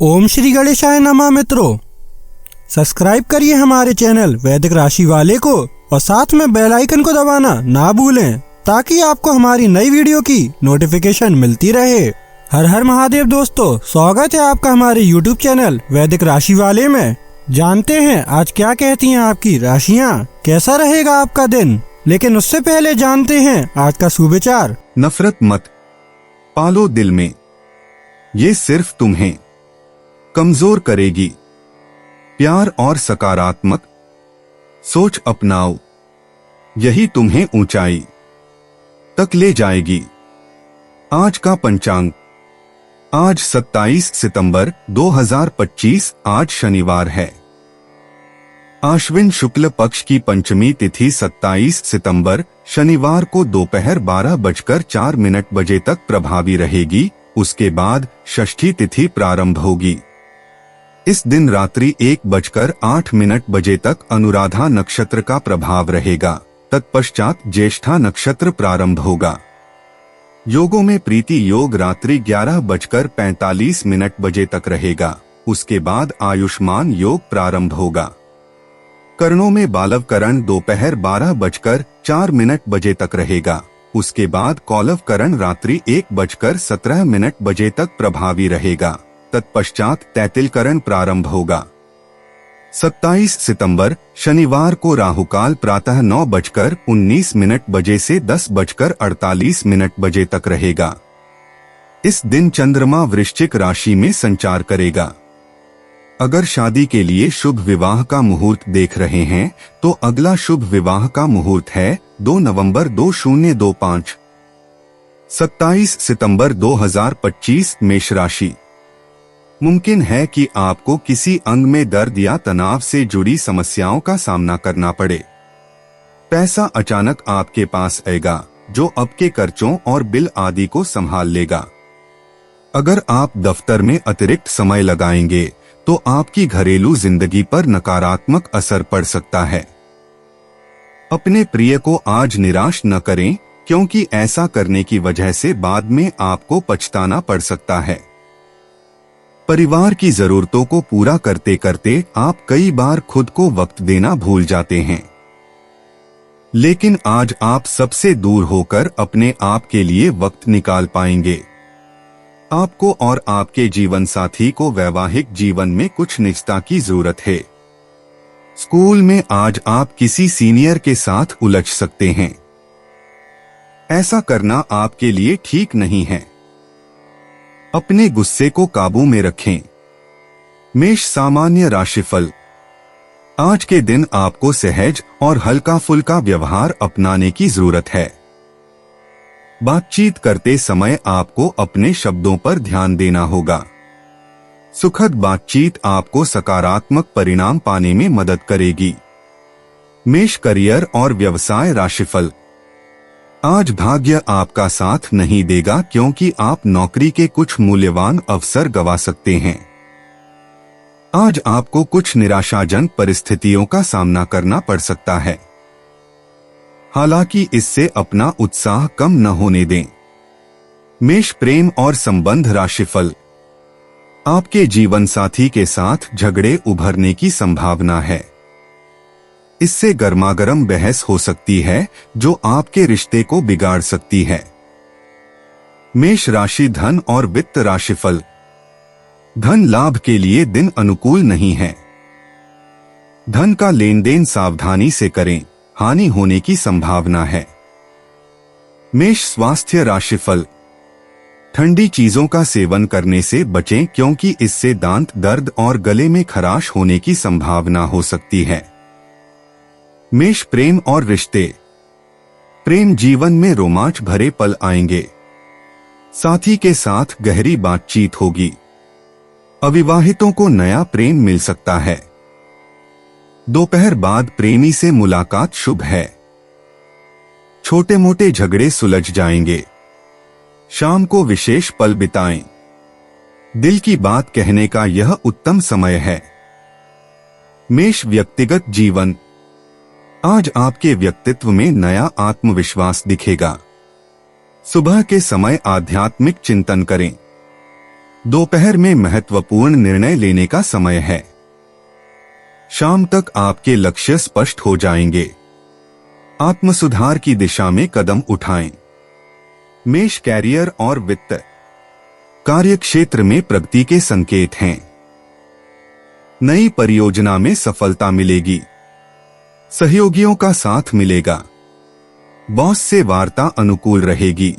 ओम श्री गणेशाय नमः। मित्रों, सब्सक्राइब करिए हमारे चैनल वैदिक राशि वाले को और साथ में बेल आइकन को दबाना ना भूलें ताकि आपको हमारी नई वीडियो की नोटिफिकेशन मिलती रहे। हर हर महादेव दोस्तों, स्वागत है आपका हमारे YouTube चैनल वैदिक राशि वाले में। जानते हैं आज क्या कहती हैं आपकी राशियां, कैसा रहेगा आपका दिन। लेकिन उससे पहले जानते हैं आज का सुविचार। नफरत मत पालो दिल में, ये सिर्फ तुम्हें कमजोर करेगी। प्यार और सकारात्मक सोच अपनाओ, यही तुम्हें ऊंचाई तक ले जाएगी। आज का पंचांग, आज 27 सितंबर 2025, आज शनिवार है। आश्विन शुक्ल पक्ष की पंचमी तिथि 27 सितंबर शनिवार को दोपहर 12:04 बजे तक प्रभावी रहेगी। उसके बाद षष्ठी तिथि प्रारंभ होगी। इस दिन रात्रि 1:08 बजे तक अनुराधा नक्षत्र का प्रभाव रहेगा। तत्पश्चात ज्येष्ठा नक्षत्र प्रारंभ होगा। योगों में प्रीति योग रात्रि 11:45 बजे तक रहेगा। उसके बाद आयुष्मान योग प्रारंभ होगा। करणों में बालव करण दोपहर 12:04 बजे तक रहेगा। उसके बाद कौलव करण रात्रि 1:17 बजे तक प्रभावी रहेगा। तत्पश्चात तैतिल करण प्रारंभ होगा। 27 सितंबर शनिवार को राहुकाल प्रातः 9:19 बजे से 10:48 बजे तक रहेगा। इस दिन चंद्रमा वृश्चिक राशि में संचार करेगा। अगर शादी के लिए शुभ विवाह का मुहूर्त देख रहे हैं तो अगला शुभ विवाह का मुहूर्त है 2 नवंबर 2025। 27 सितंबर 2025 मेष राशि। मुमकिन है कि आपको किसी अंग में दर्द या तनाव से जुड़ी समस्याओं का सामना करना पड़े। पैसा अचानक आपके पास आएगा जो आपके खर्चों और बिल आदि को संभाल लेगा। अगर आप दफ्तर में अतिरिक्त समय लगाएंगे तो आपकी घरेलू जिंदगी पर नकारात्मक असर पड़ सकता है। अपने प्रिय को आज निराश न करें, क्योंकि ऐसा करने की वजह से बाद में आपको पछताना पड़ सकता है। परिवार की जरूरतों को पूरा करते करते आप कई बार खुद को वक्त देना भूल जाते हैं। लेकिन आज आप सबसे दूर होकर अपने आप के लिए वक्त निकाल पाएंगे। आपको और आपके जीवन साथी को वैवाहिक जीवन में कुछ निजता की जरूरत है। स्कूल में आज आप किसी सीनियर के साथ उलझ सकते हैं। ऐसा करना आपके लिए ठीक नहीं है। अपने गुस्से को काबू में रखें। मेष सामान्य राशिफल। आज के दिन आपको सहज और हल्का फुल्का व्यवहार अपनाने की जरूरत है। बातचीत करते समय आपको अपने शब्दों पर ध्यान देना होगा। सुखद बातचीत आपको सकारात्मक परिणाम पाने में मदद करेगी। मेष करियर और व्यवसाय राशिफल। आज भाग्य आपका साथ नहीं देगा, क्योंकि आप नौकरी के कुछ मूल्यवान अवसर गंवा सकते हैं। आज आपको कुछ निराशाजनक परिस्थितियों का सामना करना पड़ सकता है। हालांकि इससे अपना उत्साह कम न होने दें। मेष प्रेम और संबंध राशिफल। आपके जीवन साथी के साथ झगड़े उभरने की संभावना है। इससे गर्मागर्म बहस हो सकती है जो आपके रिश्ते को बिगाड़ सकती है। मेष राशि धन और वित्त राशिफल। धन लाभ के लिए दिन अनुकूल नहीं है। धन का लेन देन सावधानी से करें, हानि होने की संभावना है। मेष स्वास्थ्य राशिफल। ठंडी चीजों का सेवन करने से बचें, क्योंकि इससे दांत दर्द और गले में खराश होने की संभावना हो सकती है। मेष प्रेम और रिश्ते। प्रेम जीवन में रोमांच भरे पल आएंगे। साथी के साथ गहरी बातचीत होगी। अविवाहितों को नया प्रेम मिल सकता है। दोपहर बाद प्रेमी से मुलाकात शुभ है। छोटे मोटे झगड़े सुलझ जाएंगे। शाम को विशेष पल बिताएं। दिल की बात कहने का यह उत्तम समय है। मेष व्यक्तिगत जीवन। आज आपके व्यक्तित्व में नया आत्मविश्वास दिखेगा। सुबह के समय आध्यात्मिक चिंतन करें। दोपहर में महत्वपूर्ण निर्णय लेने का समय है। शाम तक आपके लक्ष्य स्पष्ट हो जाएंगे। आत्मसुधार की दिशा में कदम उठाएं। मेष कैरियर और वित्त। कार्यक्षेत्र में प्रगति के संकेत हैं। नई परियोजना में सफलता मिलेगी। सहयोगियों का साथ मिलेगा। बॉस से वार्ता अनुकूल रहेगी।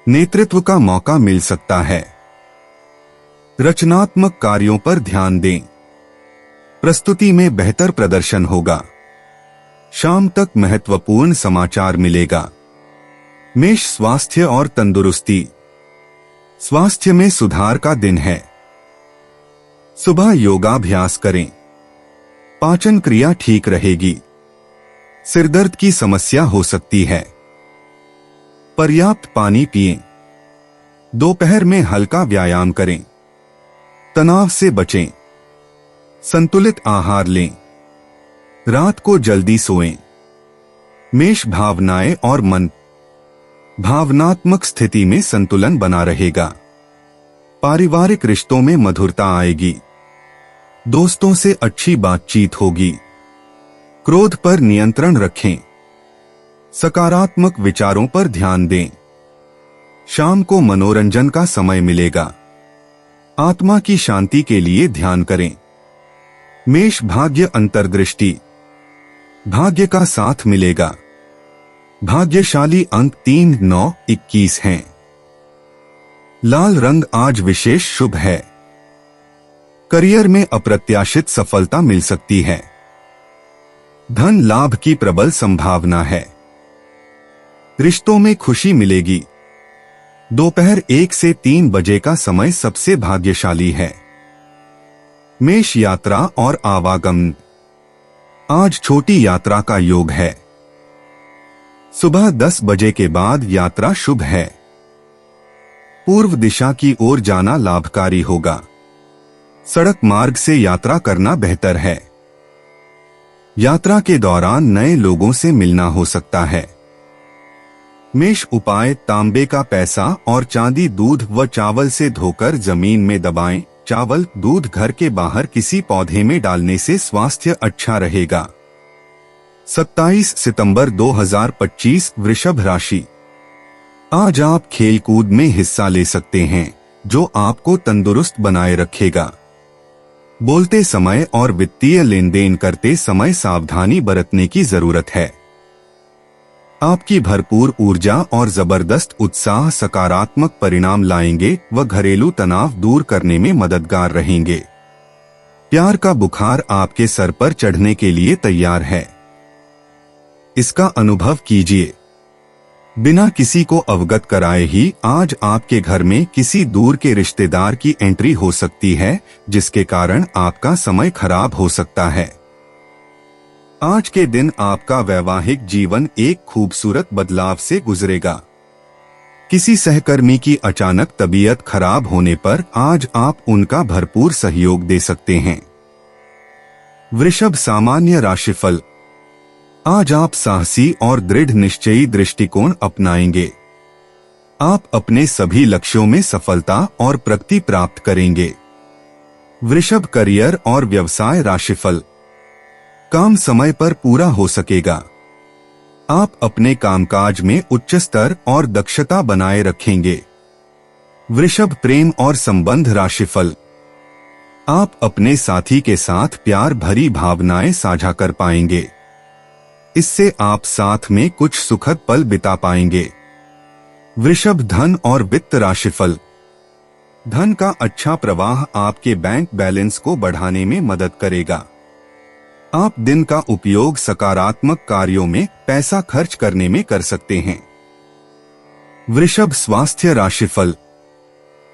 नेतृत्व का मौका मिल सकता है। रचनात्मक कार्यों पर ध्यान दें। प्रस्तुति में बेहतर प्रदर्शन होगा। शाम तक महत्वपूर्ण समाचार मिलेगा। मेष स्वास्थ्य और तंदुरुस्ती। स्वास्थ्य में सुधार का दिन है। सुबह योगाभ्यास करें। पाचन क्रिया ठीक रहेगी। सिरदर्द की समस्या हो सकती है। पर्याप्त पानी पिएं। दोपहर में हल्का व्यायाम करें। तनाव से बचें। संतुलित आहार लें। रात को जल्दी सोएं। मेष भावनाएं और मन। भावनात्मक स्थिति में संतुलन बना रहेगा। पारिवारिक रिश्तों में मधुरता आएगी। दोस्तों से अच्छी बातचीत होगी। क्रोध पर नियंत्रण रखें। सकारात्मक विचारों पर ध्यान दें। शाम को मनोरंजन का समय मिलेगा। आत्मा की शांति के लिए ध्यान करें। मेष भाग्य अंतर्दृष्टि। भाग्य का साथ मिलेगा। भाग्यशाली अंक 3, 9, 21 हैं। लाल रंग आज विशेष शुभ है। करियर में अप्रत्याशित सफलता मिल सकती है। धन लाभ की प्रबल संभावना है। रिश्तों में खुशी मिलेगी। दोपहर 1 से 3 बजे का समय सबसे भाग्यशाली है। मेष यात्रा और आवागमन। आज छोटी यात्रा का योग है। सुबह 10 बजे के बाद यात्रा शुभ है। पूर्व दिशा की ओर जाना लाभकारी होगा। सड़क मार्ग से यात्रा करना बेहतर है। यात्रा के दौरान नए लोगों से मिलना हो सकता है। मेष उपाय। तांबे का पैसा और चांदी दूध व चावल से धोकर जमीन में दबाएं। चावल दूध घर के बाहर किसी पौधे में डालने से स्वास्थ्य अच्छा रहेगा। 27 सितंबर 2025 वृषभ राशि। आज आप खेलकूद में हिस्सा ले सकते हैं जो आपको तंदुरुस्त बनाए रखेगा। बोलते समय और वित्तीय लेन देन करते समय सावधानी बरतने की जरूरत है। आपकी भरपूर ऊर्जा और जबरदस्त उत्साह सकारात्मक परिणाम लाएंगे व घरेलू तनाव दूर करने में मददगार रहेंगे। प्यार का बुखार आपके सर पर चढ़ने के लिए तैयार है। इसका अनुभव कीजिए। बिना किसी को अवगत कराए ही आज आपके घर में किसी दूर के रिश्तेदार की एंट्री हो सकती है, जिसके कारण आपका समय खराब हो सकता है। आज के दिन आपका वैवाहिक जीवन एक खूबसूरत बदलाव से गुजरेगा। किसी सहकर्मी की अचानक तबीयत खराब होने पर आज आप उनका भरपूर सहयोग दे सकते हैं। वृषभ सामान्य राशिफल। आज आप साहसी और दृढ़ निश्चयी दृष्टिकोण अपनाएंगे। आप अपने सभी लक्ष्यों में सफलता और प्रगति प्राप्त करेंगे। वृषभ करियर और व्यवसाय राशिफल। काम समय पर पूरा हो सकेगा। आप अपने कामकाज में उच्च स्तर और दक्षता बनाए रखेंगे। वृषभ प्रेम और संबंध राशिफल। आप अपने साथी के साथ प्यार भरी भावनाएं साझा कर पाएंगे। इससे आप साथ में कुछ सुखद पल बिता पाएंगे। वृषभ धन और वित्त राशिफल। धन का अच्छा प्रवाह आपके बैंक बैलेंस को बढ़ाने में मदद करेगा। आप दिन का उपयोग सकारात्मक कार्यों में पैसा खर्च करने में कर सकते हैं। वृषभ स्वास्थ्य राशिफल।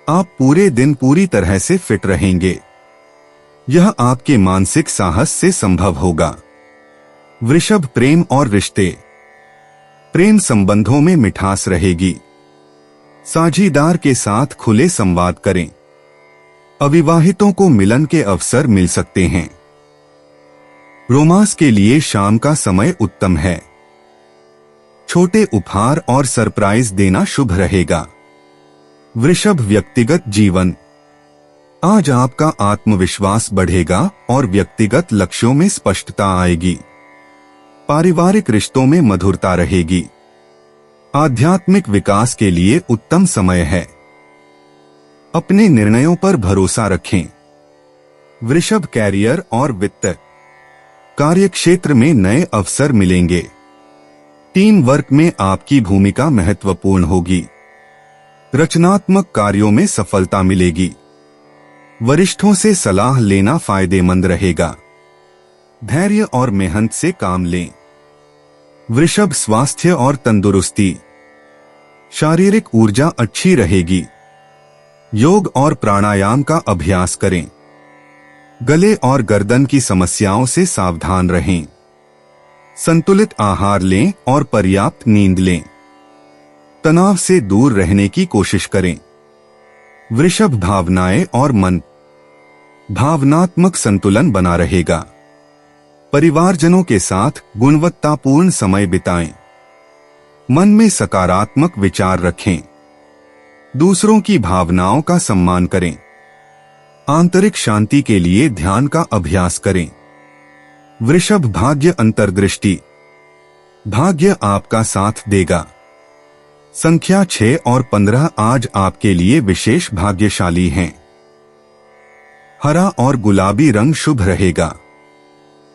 आप पूरे दिन पूरी तरह से फिट रहेंगे। यह आपके मानसिक साहस से संभव होगा। वृषभ प्रेम और रिश्ते। प्रेम संबंधों में मिठास रहेगी। साझीदार के साथ खुले संवाद करें। अविवाहितों को मिलन के अवसर मिल सकते हैं। रोमांस के लिए शाम का समय उत्तम है। छोटे उपहार और सरप्राइज देना शुभ रहेगा। वृषभ व्यक्तिगत जीवन। आज आपका आत्मविश्वास बढ़ेगा और व्यक्तिगत लक्ष्यों में स्पष्टता आएगी। पारिवारिक रिश्तों में मधुरता रहेगी। आध्यात्मिक विकास के लिए उत्तम समय है। अपने निर्णयों पर भरोसा रखें। वृषभ कैरियर और वित्त। कार्यक्षेत्र में नए अवसर मिलेंगे। टीम वर्क में आपकी भूमिका महत्वपूर्ण होगी। रचनात्मक कार्यों में सफलता मिलेगी। वरिष्ठों से सलाह लेना फायदेमंद रहेगा। धैर्य और मेहनत से काम लें। वृषभ स्वास्थ्य और तंदुरुस्ती। शारीरिक ऊर्जा अच्छी रहेगी। योग और प्राणायाम का अभ्यास करें। गले और गर्दन की समस्याओं से सावधान रहें। संतुलित आहार लें और पर्याप्त नींद लें। तनाव से दूर रहने की कोशिश करें। वृषभ भावनाएं और मन। भावनात्मक संतुलन बना रहेगा। परिवारजनों के साथ गुणवत्तापूर्ण समय बिताएं। मन में सकारात्मक विचार रखें। दूसरों की भावनाओं का सम्मान करें। आंतरिक शांति के लिए ध्यान का अभ्यास करें। वृषभ भाग्य अंतर्दृष्टि। भाग्य आपका साथ देगा। संख्या 6 और 15 आज आपके लिए विशेष भाग्यशाली हैं। हरा और गुलाबी रंग शुभ रहेगा।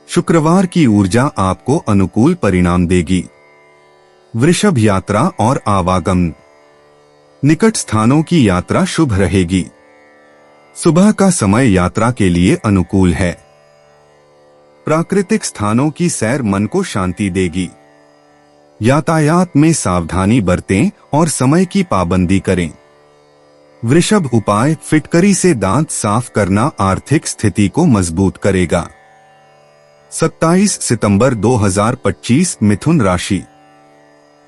शुक्रवार की ऊर्जा आपको अनुकूल परिणाम देगी। वृषभ यात्रा और आवागमन। निकट स्थानों की यात्रा शुभ रहेगी। सुबह का समय यात्रा के लिए अनुकूल है। प्राकृतिक स्थानों की सैर मन को शांति देगी। यातायात में सावधानी बरतें और समय की पाबंदी करें। वृषभ उपाय। फिटकरी से दांत साफ करना आर्थिक स्थिति को मजबूत करेगा। 27 सितंबर 2025 मिथुन राशि।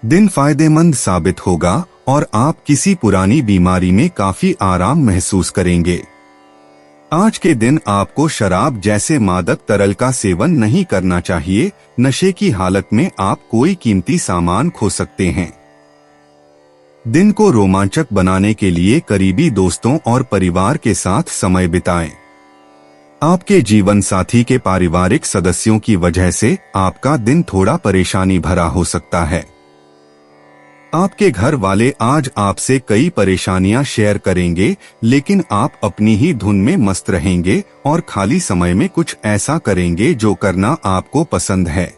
दिन फायदेमंद साबित होगा और आप किसी पुरानी बीमारी में काफी आराम महसूस करेंगे। आज के दिन आपको शराब जैसे मादक तरल का सेवन नहीं करना चाहिए। नशे की हालत में आप कोई कीमती सामान खो सकते हैं। दिन को रोमांचक बनाने के लिए करीबी दोस्तों और परिवार के साथ समय बिताएं। आपके जीवन साथी के पारिवारिक सदस्यों की वजह से आपका दिन थोड़ा परेशानी भरा हो सकता है। आपके घर वाले आज आपसे कई परेशानियां शेयर करेंगे, लेकिन आप अपनी ही धुन में मस्त रहेंगे और खाली समय में कुछ ऐसा करेंगे जो करना आपको पसंद है।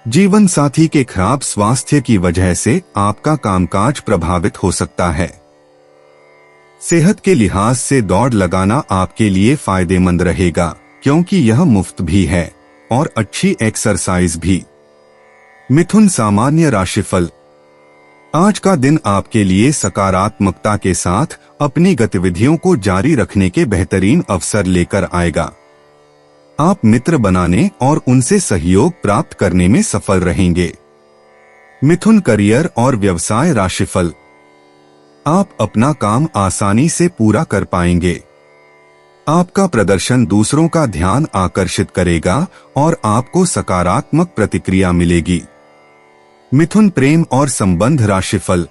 जीवन साथी के खराब स्वास्थ्य की वजह से आपका कामकाज प्रभावित हो सकता है। सेहत के लिहाज से दौड़ लगाना आपके लिए फायदेमंद रहेगा, क्योंकि यह मुफ्त भी है और अच्छी एक्सरसाइज भी। मिथुन सामान्य राशिफल। आज का दिन आपके लिए सकारात्मकता के साथ अपनी गतिविधियों को जारी रखने के बेहतरीन अवसर लेकर आएगा। आप मित्र बनाने और उनसे सहयोग प्राप्त करने में सफल रहेंगे। मिथुन करियर और व्यवसाय राशिफल। आप अपना काम आसानी से पूरा कर पाएंगे। आपका प्रदर्शन दूसरों का ध्यान आकर्षित करेगा और आपको सकारात्मक प्रतिक्रिया मिलेगी। मिथुन प्रेम और संबंध राशिफल।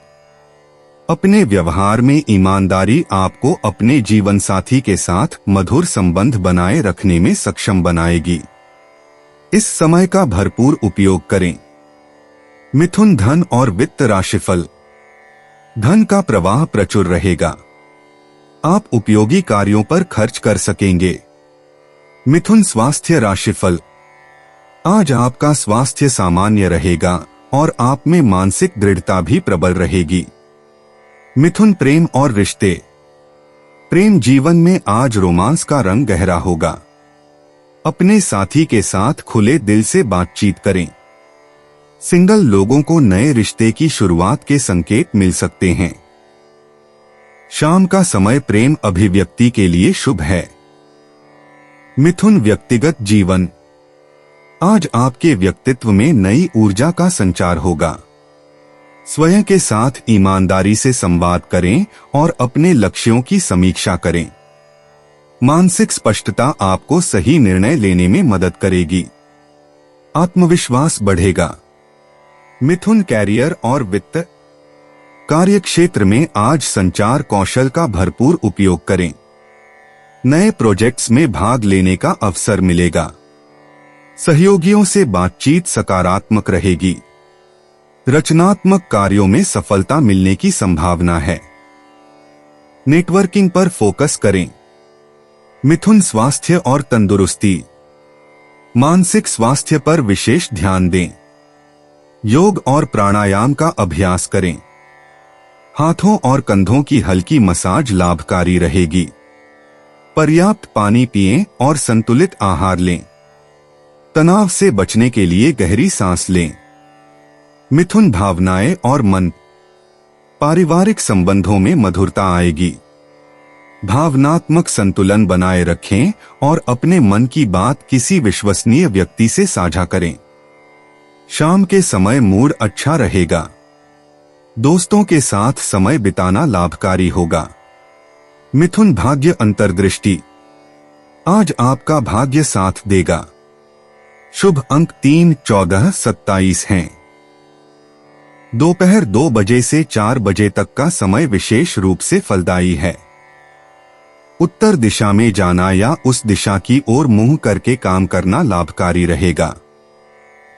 अपने व्यवहार में ईमानदारी आपको अपने जीवन साथी के साथ मधुर संबंध बनाए रखने में सक्षम बनाएगी। इस समय का भरपूर उपयोग करें। मिथुन धन और वित्त राशिफल। धन का प्रवाह प्रचुर रहेगा। आप उपयोगी कार्यों पर खर्च कर सकेंगे। मिथुन स्वास्थ्य राशिफल। आज आपका स्वास्थ्य सामान्य रहेगा और आप में मानसिक दृढ़ता भी प्रबल रहेगी। मिथुन प्रेम और रिश्ते। प्रेम जीवन में आज रोमांस का रंग गहरा होगा। अपने साथी के साथ खुले दिल से बातचीत करें। सिंगल लोगों को नए रिश्ते की शुरुआत के संकेत मिल सकते हैं। शाम का समय प्रेम अभिव्यक्ति के लिए शुभ है। मिथुन व्यक्तिगत जीवन। आज आपके व्यक्तित्व में नई ऊर्जा का संचार होगा। स्वयं के साथ ईमानदारी से संवाद करें और अपने लक्ष्यों की समीक्षा करें। मानसिक स्पष्टता आपको सही निर्णय लेने में मदद करेगी। आत्मविश्वास बढ़ेगा। मिथुन कैरियर और वित्त। कार्यक्षेत्र में आज संचार कौशल का भरपूर उपयोग करें। नए प्रोजेक्ट्स में भाग लेने का अवसर मिलेगा। सहयोगियों से बातचीत सकारात्मक रहेगी। रचनात्मक कार्यों में सफलता मिलने की संभावना है। नेटवर्किंग पर फोकस करें। मिथुन, स्वास्थ्य और तंदुरुस्ती। मानसिक स्वास्थ्य पर विशेष ध्यान दें। योग और प्राणायाम का अभ्यास करें। हाथों और कंधों की हल्की मसाज लाभकारी रहेगी। पर्याप्त पानी पिएं और संतुलित आहार लें। तनाव से बचने के लिए गहरी सांस लें। मिथुन, भावनाएं और मन। पारिवारिक संबंधों में मधुरता आएगी। भावनात्मक संतुलन बनाए रखें और अपने मन की बात किसी विश्वसनीय व्यक्ति से साझा करें। शाम के समय मूड अच्छा रहेगा। दोस्तों के साथ समय बिताना लाभकारी होगा। मिथुन, भाग्य अंतर्दृष्टि। आज आपका भाग्य साथ देगा। शुभ अंक 3, 14, 27 हैं। दोपहर 2 बजे से 4 बजे तक का समय विशेष रूप से फलदायी है। उत्तर दिशा में जाना या उस दिशा की ओर मुंह करके काम करना लाभकारी रहेगा।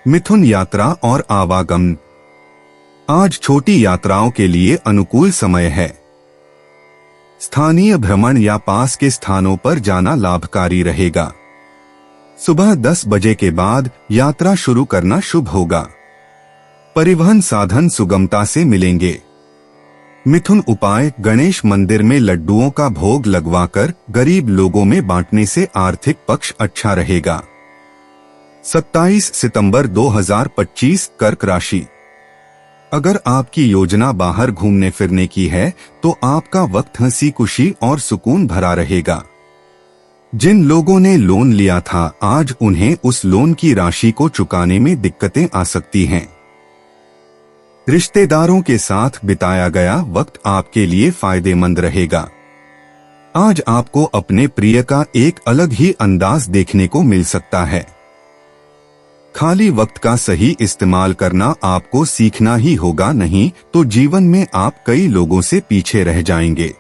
मिथुन, यात्रा और आवागमन। आज छोटी यात्राओं के लिए अनुकूल समय है। स्थानीय भ्रमण या पास के स्थानों पर जाना लाभकारी रहेगा। सुबह 10 बजे के बाद यात्रा शुरू करना शुभ होगा। परिवहन साधन सुगमता से मिलेंगे। मिथुन, उपाय: गणेश मंदिर में लड्डुओं का भोग लगवाकर गरीब लोगों में बांटने से आर्थिक पक्ष अच्छा रहेगा। 27 सितंबर 2025, कर्क राशि। अगर आपकी योजना बाहर घूमने फिरने की है तो आपका वक्त हंसी खुशी और सुकून भरा रहेगा। जिन लोगों ने लोन लिया था आज उन्हें उस लोन की राशि को चुकाने में दिक्कतें आ सकती हैं। रिश्तेदारों के साथ बिताया गया वक्त आपके लिए फायदेमंद रहेगा। आज आपको अपने प्रिय का एक अलग ही अंदाज देखने को मिल सकता है। खाली वक्त का सही इस्तेमाल करना आपको सीखना ही होगा, नहीं तो जीवन में आप कई लोगों से पीछे रह जाएंगे।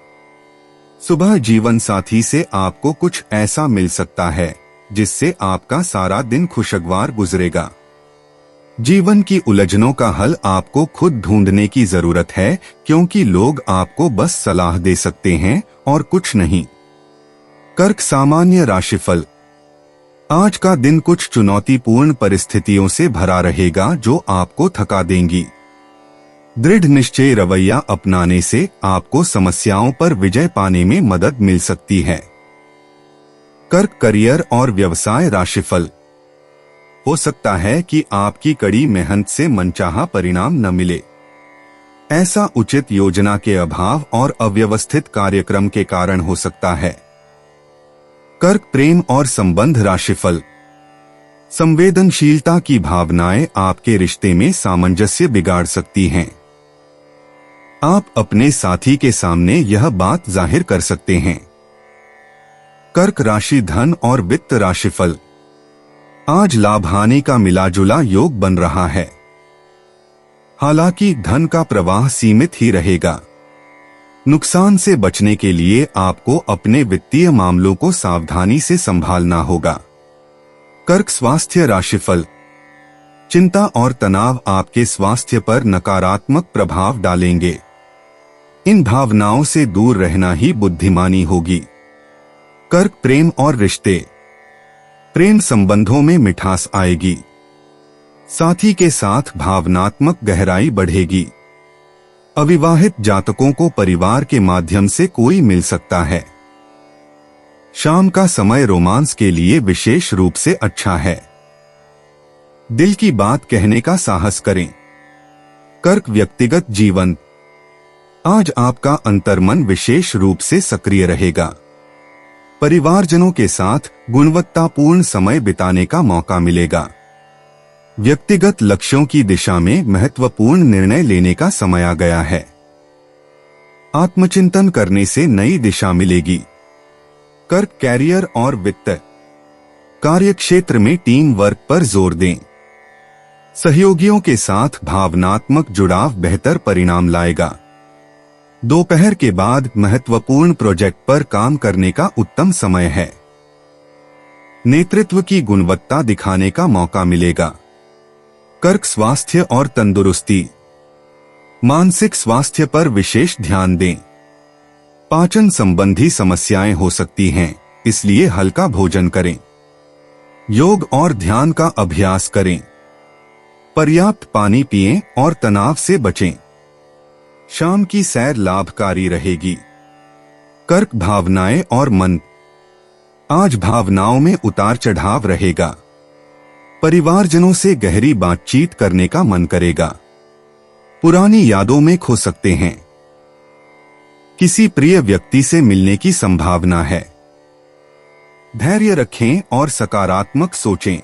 सुबह जीवन साथी से आपको कुछ ऐसा मिल सकता है जिससे आपका सारा दिन खुशगवार गुजरेगा। जीवन की उलझनों का हल आपको खुद ढूंढने की जरूरत है, क्योंकि लोग आपको बस सलाह दे सकते हैं और कुछ नहीं। कर्क, सामान्य राशिफल। आज का दिन कुछ चुनौतीपूर्ण परिस्थितियों से भरा रहेगा जो आपको थका देंगी। दृढ़ निश्चय रवैया अपनाने से आपको समस्याओं पर विजय पाने में मदद मिल सकती है। कर्क, करियर और व्यवसाय राशिफल। हो सकता है कि आपकी कड़ी मेहनत से मनचाहा परिणाम न मिले। ऐसा उचित योजना के अभाव और अव्यवस्थित कार्यक्रम के कारण हो सकता है। कर्क, प्रेम और संबंध राशिफल। संवेदनशीलता की भावनाएं आपके रिश्ते में सामंजस्य बिगाड़ सकती हैं। आप अपने साथी के सामने यह बात जाहिर कर सकते हैं। कर्क राशि, धन और वित्त राशिफल। आज लाभ हानि का मिलाजुला योग बन रहा है। हालांकि धन का प्रवाह सीमित ही रहेगा। नुकसान से बचने के लिए आपको अपने वित्तीय मामलों को सावधानी से संभालना होगा। कर्क, स्वास्थ्य राशिफल। चिंता और तनाव आपके स्वास्थ्य पर नकारात्मक प्रभाव डालेंगे। इन भावनाओं से दूर रहना ही बुद्धिमानी होगी। कर्क, प्रेम और रिश्ते। प्रेम संबंधों में मिठास आएगी। साथी के साथ भावनात्मक गहराई बढ़ेगी। अविवाहित जातकों को परिवार के माध्यम से कोई मिल सकता है। शाम का समय रोमांस के लिए विशेष रूप से अच्छा है। दिल की बात कहने का साहस करें। कर्क, व्यक्तिगत जीवन। आज आपका अंतर्मन विशेष रूप से सक्रिय रहेगा। परिवारजनों के साथ गुणवत्तापूर्ण समय बिताने का मौका मिलेगा। व्यक्तिगत लक्ष्यों की दिशा में महत्वपूर्ण निर्णय लेने का समय आ गया है। आत्मचिंतन करने से नई दिशा मिलेगी। कर्क, कैरियर और वित्त। कार्यक्षेत्र में टीम वर्क पर जोर दें। सहयोगियों के साथ भावनात्मक जुड़ाव बेहतर परिणाम लाएगा। दोपहर के बाद महत्वपूर्ण प्रोजेक्ट पर काम करने का उत्तम समय है। नेतृत्व की गुणवत्ता दिखाने का मौका मिलेगा। कर्क स्वास्थ्य और तंदुरुस्ती। मानसिक स्वास्थ्य पर विशेष ध्यान दें। पाचन संबंधी समस्याएं हो सकती हैं, इसलिए हल्का भोजन करें। योग और ध्यान का अभ्यास करें। पर्याप्त पानी पिएं और तनाव से बचें। शाम की सैर लाभकारी रहेगी। कर्क भावनाएं और मन। आज भावनाओं में उतार चढ़ाव रहेगा। परिवारजनों से गहरी बातचीत करने का मन करेगा। पुरानी यादों में खो सकते हैं। किसी प्रिय व्यक्ति से मिलने की संभावना है। धैर्य रखें और सकारात्मक सोचें।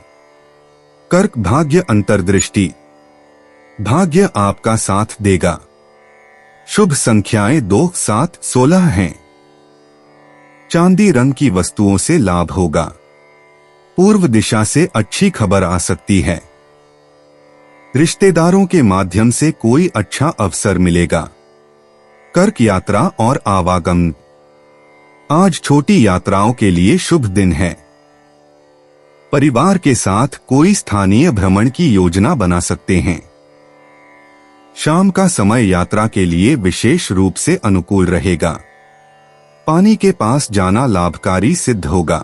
कर्क भाग्य अंतर्दृष्टि। भाग्य आपका साथ देगा। शुभ संख्याएं 2, 7, 16 हैं। चांदी रंग की वस्तुओं से लाभ होगा। पूर्व दिशा से अच्छी खबर आ सकती है। रिश्तेदारों के माध्यम से कोई अच्छा अवसर मिलेगा। कर्क यात्रा और आवागमन। आज छोटी यात्राओं के लिए शुभ दिन है। परिवार के साथ कोई स्थानीय भ्रमण की योजना बना सकते हैं। शाम का समय यात्रा के लिए विशेष रूप से अनुकूल रहेगा। पानी के पास जाना लाभकारी सिद्ध होगा।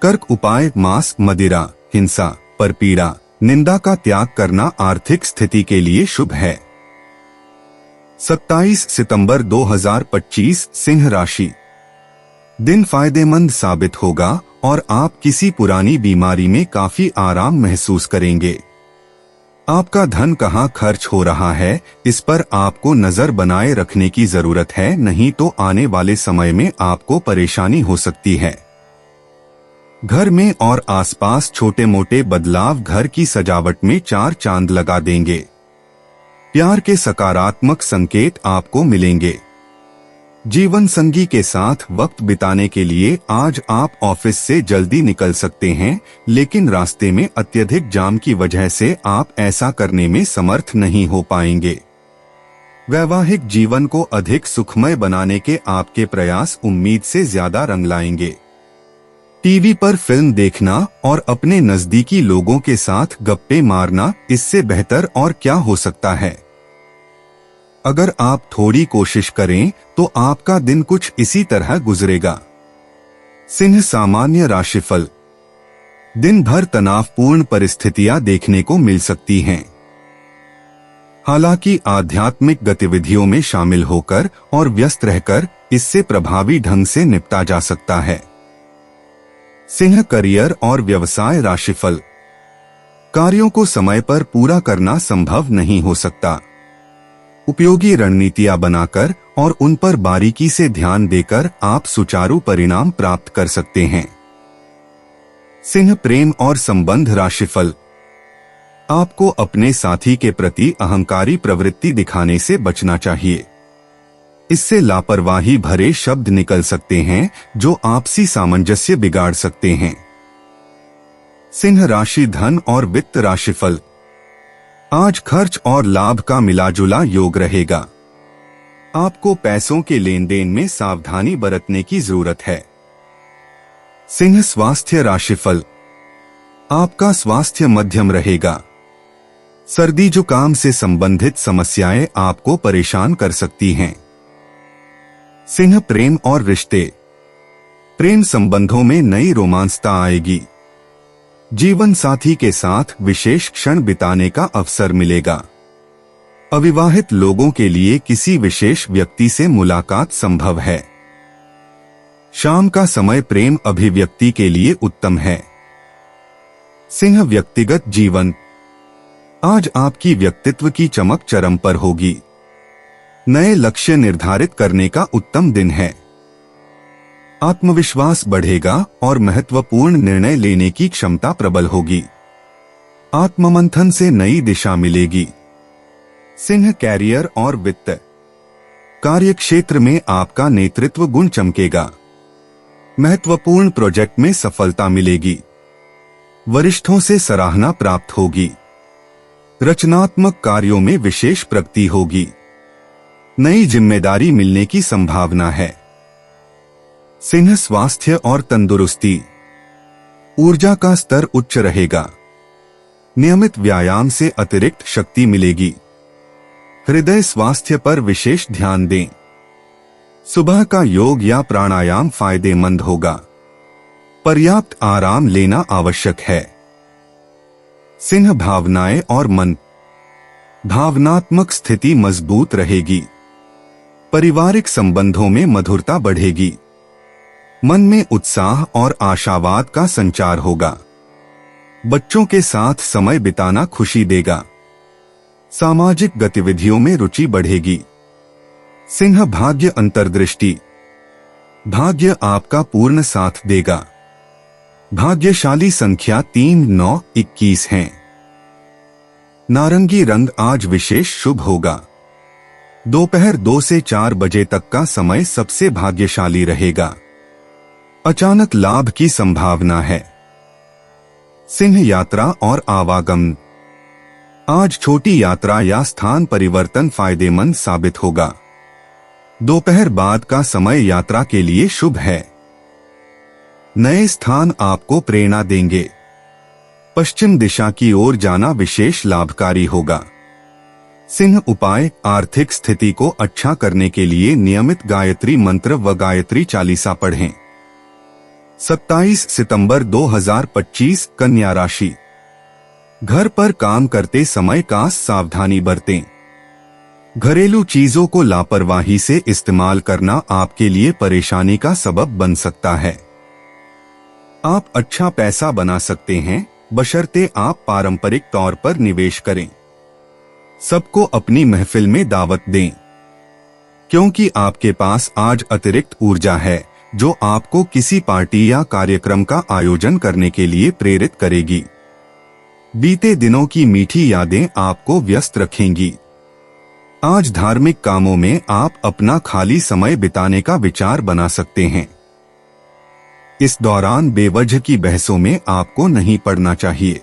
कर्क उपाय मांस, मदिरा, हिंसा, परपीड़ा, निंदा का त्याग करना आर्थिक स्थिति के लिए शुभ है। 27 सितंबर 2025 सिंह राशि। दिन फायदेमंद साबित होगा और आप किसी पुरानी बीमारी में काफी आराम महसूस करेंगे। आपका धन कहाँ खर्च हो रहा है, इस पर आपको नजर बनाए रखने की जरूरत है, नहीं तो आने वाले समय में आपको परेशानी हो सकती है। घर में और आसपास छोटे मोटे बदलाव घर की सजावट में 4 चांद लगा देंगे। प्यार के सकारात्मक संकेत आपको मिलेंगे। जीवन संगी के साथ वक्त बिताने के लिए आज आप ऑफिस से जल्दी निकल सकते हैं, लेकिन रास्ते में अत्यधिक जाम की वजह से आप ऐसा करने में समर्थ नहीं हो पाएंगे। वैवाहिक जीवन को अधिक सुखमय बनाने के आपके प्रयास उम्मीद से ज्यादा रंग लाएंगे। टीवी पर फिल्म देखना और अपने नजदीकी लोगों के साथ गप्पे मारना, इससे बेहतर और क्या हो सकता है। अगर आप थोड़ी कोशिश करें तो आपका दिन कुछ इसी तरह गुजरेगा। सिंह सामान्य राशिफल। दिन भर तनावपूर्ण परिस्थितियां देखने को मिल सकती हैं। हालांकि आध्यात्मिक गतिविधियों में शामिल होकर और व्यस्त रहकर इससे प्रभावी ढंग से निपटा जा सकता है। सिंह करियर और व्यवसाय राशिफल। कार्यों को समय पर पूरा करना संभव नहीं हो सकता। उपयोगी रणनीतियां बनाकर और उन पर बारीकी से ध्यान देकर आप सुचारू परिणाम प्राप्त कर सकते हैं। सिंह प्रेम और संबंध राशिफल। आपको अपने साथी के प्रति अहंकारी प्रवृत्ति दिखाने से बचना चाहिए। इससे लापरवाही भरे शब्द निकल सकते हैं जो आपसी सामंजस्य बिगाड़ सकते हैं। सिंह राशि धन और वित्त राशिफल। आज खर्च और लाभ का मिलाजुला योग रहेगा। आपको पैसों के लेन देन में सावधानी बरतने की जरूरत है। सिंह स्वास्थ्य राशिफल। आपका स्वास्थ्य मध्यम रहेगा। सर्दी जुकाम से संबंधित समस्याएं आपको परेशान कर सकती हैं। सिंह प्रेम और रिश्ते। प्रेम संबंधों में नई रोमांचता आएगी। जीवन साथी के साथ विशेष क्षण बिताने का अवसर मिलेगा। अविवाहित लोगों के लिए किसी विशेष व्यक्ति से मुलाकात संभव है। शाम का समय प्रेम अभिव्यक्ति के लिए उत्तम है। सिंह व्यक्तिगत जीवन। आज आपकी व्यक्तित्व की चमक चरम पर होगी। नए लक्ष्य निर्धारित करने का उत्तम दिन है। आत्मविश्वास बढ़ेगा और महत्वपूर्ण निर्णय लेने की क्षमता प्रबल होगी। आत्ममंथन से नई दिशा मिलेगी। सिंह कैरियर और वित्त। कार्य क्षेत्र में आपका नेतृत्व गुण चमकेगा। महत्वपूर्ण प्रोजेक्ट में सफलता मिलेगी। वरिष्ठों से सराहना प्राप्त होगी। रचनात्मक कार्यों में विशेष प्रगति होगी। नई जिम्मेदारी मिलने की संभावना है। सिंह स्वास्थ्य और तंदुरुस्ती। ऊर्जा का स्तर उच्च रहेगा। नियमित व्यायाम से अतिरिक्त शक्ति मिलेगी। हृदय स्वास्थ्य पर विशेष ध्यान दें। सुबह का योग या प्राणायाम फायदेमंद होगा। पर्याप्त आराम लेना आवश्यक है। सिंह भावनाएं और मन। भावनात्मक स्थिति मजबूत रहेगी। पारिवारिक संबंधों में मधुरता बढ़ेगी। मन में उत्साह और आशावाद का संचार होगा। बच्चों के साथ समय बिताना खुशी देगा। सामाजिक गतिविधियों में रुचि बढ़ेगी। सिंह भाग्य अंतर्दृष्टि। भाग्य आपका पूर्ण साथ देगा। भाग्यशाली संख्या 3, 9, 21 है। नारंगी रंग आज विशेष शुभ होगा। दोपहर 2 से 4 बजे तक का समय सबसे भाग्यशाली रहेगा। अचानक लाभ की संभावना है। सिंह यात्रा और आवागमन। आज छोटी यात्रा या स्थान परिवर्तन फायदेमंद साबित होगा। दोपहर बाद का समय यात्रा के लिए शुभ है। नए स्थान आपको प्रेरणा देंगे। पश्चिम दिशा की ओर जाना विशेष लाभकारी होगा। सिंह उपाय। आर्थिक स्थिति को अच्छा करने के लिए नियमित गायत्री मंत्र व गायत्री चालीसा पढ़ें। 27 सितंबर 2025 कन्या राशि। घर पर काम करते समय का सावधानी बरतें। घरेलू चीजों को लापरवाही से इस्तेमाल करना आपके लिए परेशानी का सबब बन सकता है। आप अच्छा पैसा बना सकते हैं, बशर्ते आप पारंपरिक तौर पर निवेश करें। सबको अपनी महफिल में दावत दें, क्योंकि आपके पास आज अतिरिक्त ऊर्जा है जो आपको किसी पार्टी या कार्यक्रम का आयोजन करने के लिए प्रेरित करेगी। बीते दिनों की मीठी यादें आपको व्यस्त रखेंगी। आज धार्मिक कामों में आप अपना खाली समय बिताने का विचार बना सकते हैं। इस दौरान बेवजह की बहसों में आपको नहीं पड़ना चाहिए।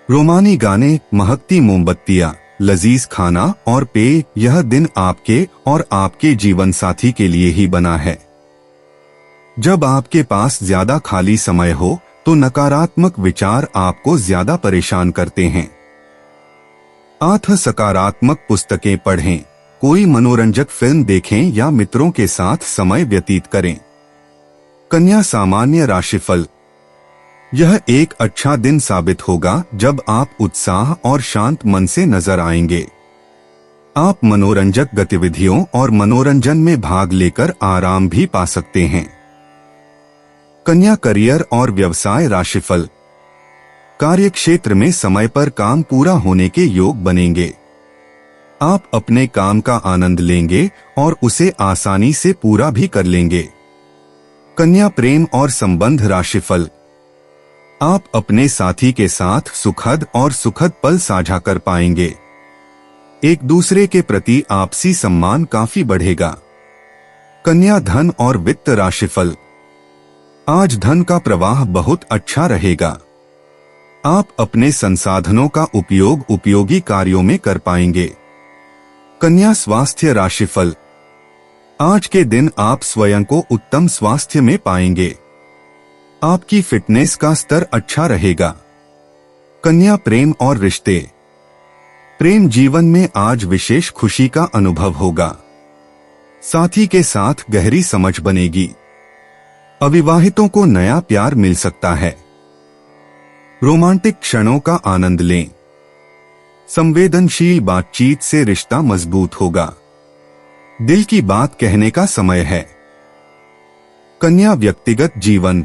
रोमानी गाने, महकती मोमबत्तियां, लजीज खाना और पेय, यह दिन आपके और आपके जीवन साथी के लिए ही बना है। जब आपके पास ज्यादा खाली समय हो तो नकारात्मक विचार आपको ज्यादा परेशान करते हैं। आठ सकारात्मक पुस्तकें पढ़ें, कोई मनोरंजक फिल्म देखें या मित्रों के साथ समय व्यतीत करें। कन्या सामान्य राशिफल। यह एक अच्छा दिन साबित होगा जब आप उत्साह और शांत मन से नजर आएंगे। आप मनोरंजक गतिविधियों और मनोरंजन में भाग लेकर आराम भी पा सकते हैं। कन्या करियर और व्यवसाय राशिफल। कार्यक्षेत्र में समय पर काम पूरा होने के योग बनेंगे। आप अपने काम का आनंद लेंगे और उसे आसानी से पूरा भी कर लेंगे। कन्या प्रेम और संबंध राशिफल। आप अपने साथी के साथ सुखद और सुखद पल साझा कर पाएंगे। एक दूसरे के प्रति आपसी सम्मान काफी बढ़ेगा। कन्या धन और वित्त राशिफल। आज धन का प्रवाह बहुत अच्छा रहेगा। आप अपने संसाधनों का उपयोग उपयोगी कार्यों में कर पाएंगे। कन्या स्वास्थ्य राशिफल। आज के दिन आप स्वयं को उत्तम स्वास्थ्य में पाएंगे। आपकी फिटनेस का स्तर अच्छा रहेगा। कन्या प्रेम और रिश्ते। प्रेम जीवन में आज विशेष खुशी का अनुभव होगा। साथी के साथ गहरी समझ बनेगी। अविवाहितों को नया प्यार मिल सकता है। रोमांटिक क्षणों का आनंद लें। संवेदनशील बातचीत से रिश्ता मजबूत होगा। दिल की बात कहने का समय है। कन्या व्यक्तिगत जीवन।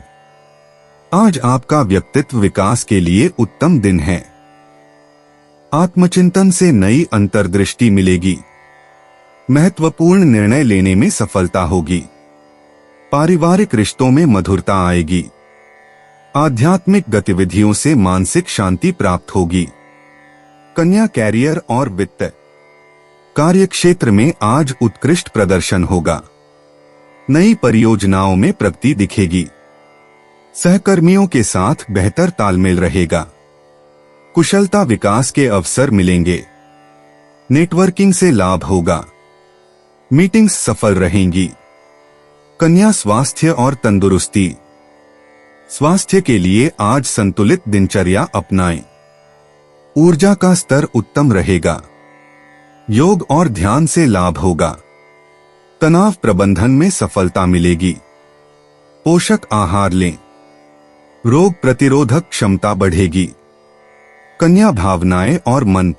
आज आपका व्यक्तित्व विकास के लिए उत्तम दिन है। आत्मचिंतन से नई अंतर्दृष्टि मिलेगी। महत्वपूर्ण निर्णय लेने में सफलता होगी। पारिवारिक रिश्तों में मधुरता आएगी। आध्यात्मिक गतिविधियों से मानसिक शांति प्राप्त होगी। कन्या कैरियर और वित्त। कार्यक्षेत्र में आज उत्कृष्ट प्रदर्शन होगा। नई परियोजनाओं में प्रगति दिखेगी। सहकर्मियों के साथ बेहतर तालमेल रहेगा। कुशलता विकास के अवसर मिलेंगे। नेटवर्किंग से लाभ होगा। मीटिंग्स सफल रहेंगी। कन्या स्वास्थ्य और तंदुरुस्ती। स्वास्थ्य के लिए आज संतुलित दिनचर्या अपनाएं। ऊर्जा का स्तर उत्तम रहेगा। योग और ध्यान से लाभ होगा। तनाव प्रबंधन में सफलता मिलेगी। पोषक आहार लें। रोग प्रतिरोधक क्षमता बढ़ेगी। कन्या भावनाएं और मन।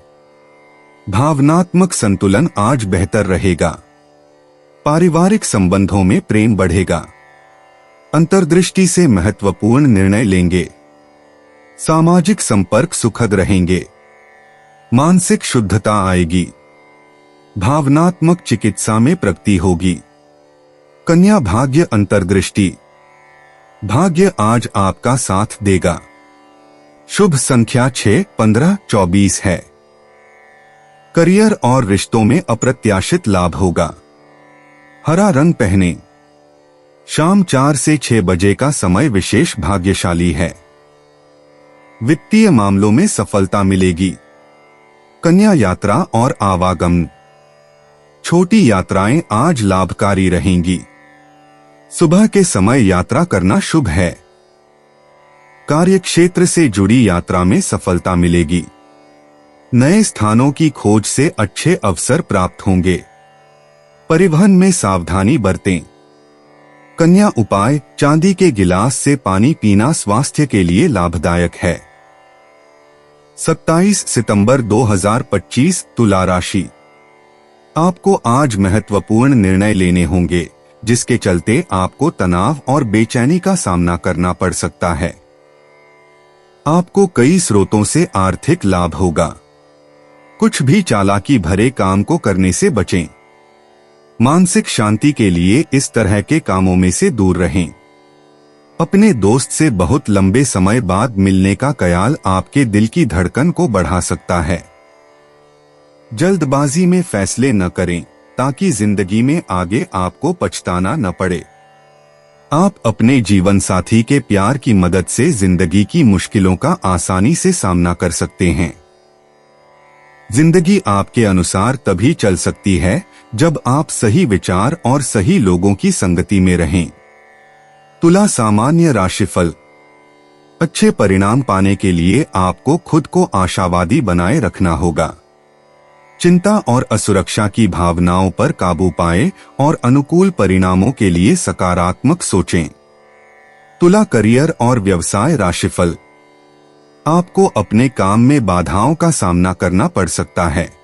भावनात्मक संतुलन आज बेहतर रहेगा। पारिवारिक संबंधों में प्रेम बढ़ेगा। अंतर्दृष्टि से महत्वपूर्ण निर्णय लेंगे। सामाजिक संपर्क सुखद रहेंगे। मानसिक शुद्धता आएगी। भावनात्मक चिकित्सा में प्रगति होगी। कन्या भाग्य अंतर्दृष्टि। भाग्य आज आपका साथ देगा। शुभ संख्या 6, 15, 24 है। करियर और रिश्तों में अप्रत्याशित लाभ होगा। हरा रंग पहने। शाम 4 से 6 बजे का समय विशेष भाग्यशाली है। वित्तीय मामलों में सफलता मिलेगी। कन्या यात्रा और आवागमन। छोटी यात्राएं आज लाभकारी रहेंगी। सुबह के समय यात्रा करना शुभ है। कार्यक्षेत्र से जुड़ी यात्रा में सफलता मिलेगी। नए स्थानों की खोज से अच्छे अवसर प्राप्त होंगे। परिवहन में सावधानी बरतें। कन्या उपाय, चांदी के गिलास से पानी पीना स्वास्थ्य के लिए लाभदायक है। 27 सितंबर 2025 तुला राशि। आपको आज महत्वपूर्ण निर्णय लेने होंगे, जिसके चलते आपको तनाव और बेचैनी का सामना करना पड़ सकता है। आपको कई स्रोतों से आर्थिक लाभ होगा। कुछ भी चालाकी भरे काम को करने से बचें। मानसिक शांति के लिए इस तरह के कामों में से दूर रहें। अपने दोस्त से बहुत लंबे समय बाद मिलने का ख्याल आपके दिल की धड़कन को बढ़ा सकता है। जल्दबाजी में फैसले न करें, ताकि जिंदगी में आगे आपको पछताना न पड़े। आप अपने जीवन साथी के प्यार की मदद से जिंदगी की मुश्किलों का आसानी से सामना कर सकते हैं। जिंदगी आपके अनुसार तभी चल सकती है जब आप सही विचार और सही लोगों की संगति में रहें। तुला सामान्य राशिफल। अच्छे परिणाम पाने के लिए आपको खुद को आशावादी बनाए रखना होगा। चिंता और असुरक्षा की भावनाओं पर काबू पाएं और अनुकूल परिणामों के लिए सकारात्मक सोचें। तुला करियर और व्यवसाय राशिफल। आपको अपने काम में बाधाओं का सामना करना पड़ सकता है।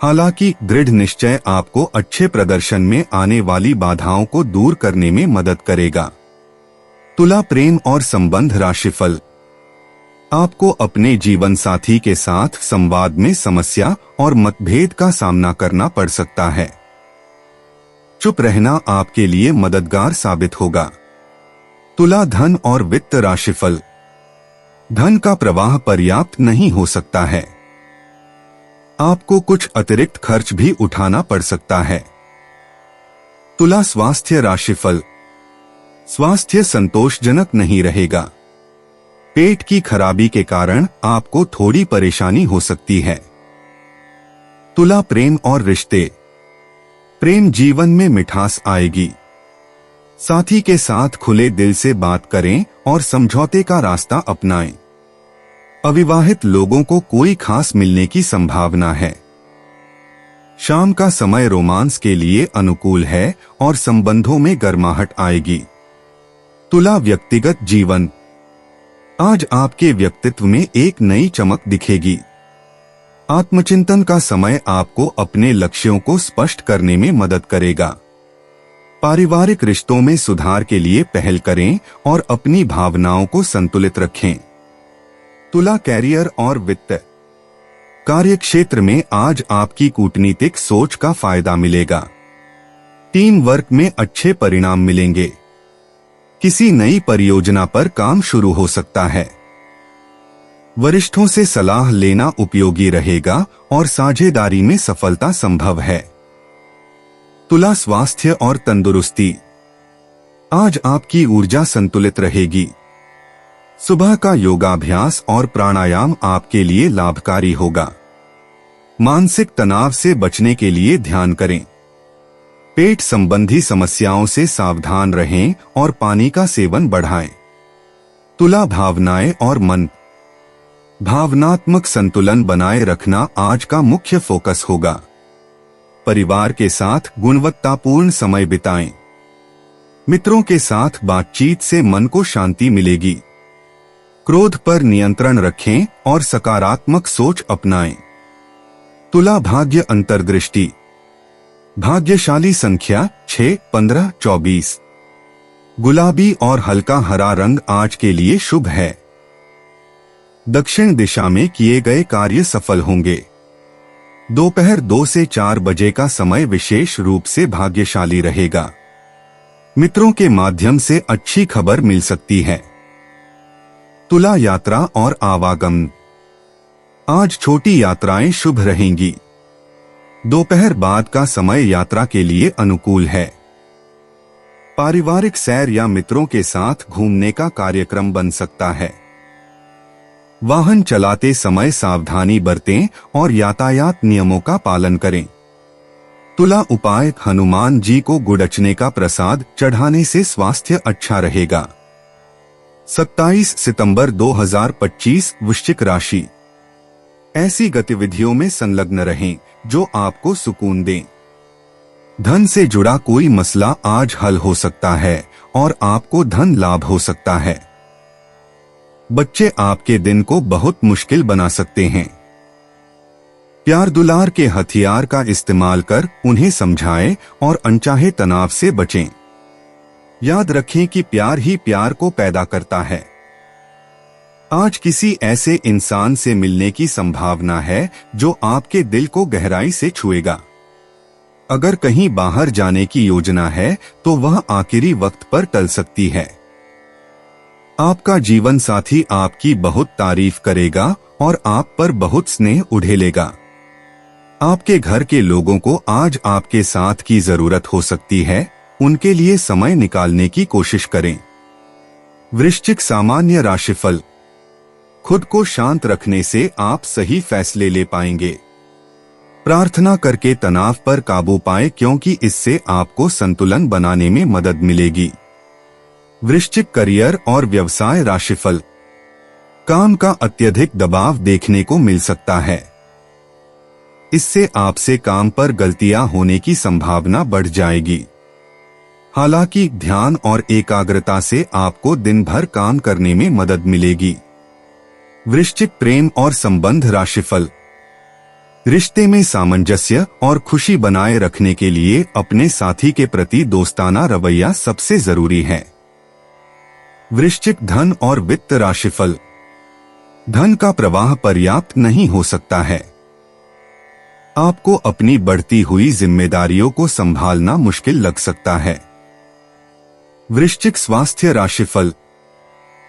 हालांकि दृढ़ निश्चय आपको अच्छे प्रदर्शन में आने वाली बाधाओं को दूर करने में मदद करेगा। तुला प्रेम और संबंध राशिफल। आपको अपने जीवन साथी के साथ संवाद में समस्या और मतभेद का सामना करना पड़ सकता है। चुप रहना आपके लिए मददगार साबित होगा। तुला धन और वित्त राशिफल। धन का प्रवाह पर्याप्त नहीं हो सकता है। आपको कुछ अतिरिक्त खर्च भी उठाना पड़ सकता है। तुला स्वास्थ्य राशिफल। स्वास्थ्य संतोषजनक नहीं रहेगा। पेट की खराबी के कारण आपको थोड़ी परेशानी हो सकती है। तुला प्रेम और रिश्ते। प्रेम जीवन में मिठास आएगी। साथी के साथ खुले दिल से बात करें और समझौते का रास्ता अपनाएं। अविवाहित लोगों को कोई खास मिलने की संभावना है। शाम का समय रोमांस के लिए अनुकूल है और संबंधों में गर्माहट आएगी। तुला व्यक्तिगत जीवन। आज आपके व्यक्तित्व में एक नई चमक दिखेगी। आत्मचिंतन का समय आपको अपने लक्ष्यों को स्पष्ट करने में मदद करेगा। पारिवारिक रिश्तों में सुधार के लिए पहल करें और अपनी भावनाओं को संतुलित रखें। तुला कैरियर और वित्त। कार्यक्षेत्र में आज आपकी कूटनीतिक सोच का फायदा मिलेगा। टीम वर्क में अच्छे परिणाम मिलेंगे। किसी नई परियोजना पर काम शुरू हो सकता है। वरिष्ठों से सलाह लेना उपयोगी रहेगा और साझेदारी में सफलता संभव है। तुला स्वास्थ्य और तंदुरुस्ती। आज आपकी ऊर्जा संतुलित रहेगी। सुबह का योगाभ्यास और प्राणायाम आपके लिए लाभकारी होगा। मानसिक तनाव से बचने के लिए ध्यान करें। पेट संबंधी समस्याओं से सावधान रहें और पानी का सेवन बढ़ाएं। तुला, भावनाएं और मन। भावनात्मक संतुलन बनाए रखना आज का मुख्य फोकस होगा। परिवार के साथ गुणवत्तापूर्ण समय बिताएं। मित्रों के साथ बातचीत से मन को शांति मिलेगी। क्रोध पर नियंत्रण रखें और सकारात्मक सोच अपनाएं। तुला, भाग्य अंतर्दृष्टि। भाग्यशाली संख्या 6, 15, 24। गुलाबी और हल्का हरा रंग आज के लिए शुभ है। दक्षिण दिशा में किए गए कार्य सफल होंगे। दोपहर 2 से 4 बजे का समय विशेष रूप से भाग्यशाली रहेगा। मित्रों के माध्यम से अच्छी खबर मिल सकती है। तुला, यात्रा और आवागमन। आज छोटी यात्राएं शुभ रहेंगी। दोपहर बाद का समय यात्रा के लिए अनुकूल है। पारिवारिक सैर या मित्रों के साथ घूमने का कार्यक्रम बन सकता है। वाहन चलाते समय सावधानी बरतें और यातायात नियमों का पालन करें। तुला, उपाय, हनुमान जी को गुड़चने का प्रसाद चढ़ाने से स्वास्थ्य अच्छा रहेगा। 27 सितंबर 2025 वृश्चिक राशि। ऐसी गतिविधियों में संलग्न रहें जो आपको सुकून दें। धन से जुड़ा कोई मसला आज हल हो सकता है और आपको धन लाभ हो सकता है। बच्चे आपके दिन को बहुत मुश्किल बना सकते हैं। प्यार दुलार के हथियार का इस्तेमाल कर उन्हें समझाएं और अनचाहे तनाव से बचें। याद रखें कि प्यार ही प्यार को पैदा करता है। आज किसी ऐसे इंसान से मिलने की संभावना है जो आपके दिल को गहराई से छुएगा। अगर कहीं बाहर जाने की योजना है तो वह आखिरी वक्त पर टल सकती है। आपका जीवन साथी आपकी बहुत तारीफ करेगा और आप पर बहुत स्नेह उड़ेलेगा। आपके घर के लोगों को आज आपके साथ की जरूरत हो सकती है, उनके लिए समय निकालने की कोशिश करें। वृश्चिक, सामान्य राशिफल। खुद को शांत रखने से आप सही फैसले ले पाएंगे। प्रार्थना करके तनाव पर काबू पाएं क्योंकि इससे आपको संतुलन बनाने में मदद मिलेगी। वृश्चिक, करियर और व्यवसाय राशिफल। काम का अत्यधिक दबाव देखने को मिल सकता है। इससे आपसे काम पर गलतियां होने की संभावना बढ़ जाएगी। हालांकि ध्यान और एकाग्रता से आपको दिन भर काम करने में मदद मिलेगी। वृश्चिक, प्रेम और संबंध राशिफल। रिश्ते में सामंजस्य और खुशी बनाए रखने के लिए अपने साथी के प्रति दोस्ताना रवैया सबसे जरूरी है। वृश्चिक, धन और वित्त राशिफल। धन का प्रवाह पर्याप्त नहीं हो सकता है। आपको अपनी बढ़ती हुई जिम्मेदारियों को संभालना मुश्किल लग सकता है। वृश्चिक, स्वास्थ्य राशिफल।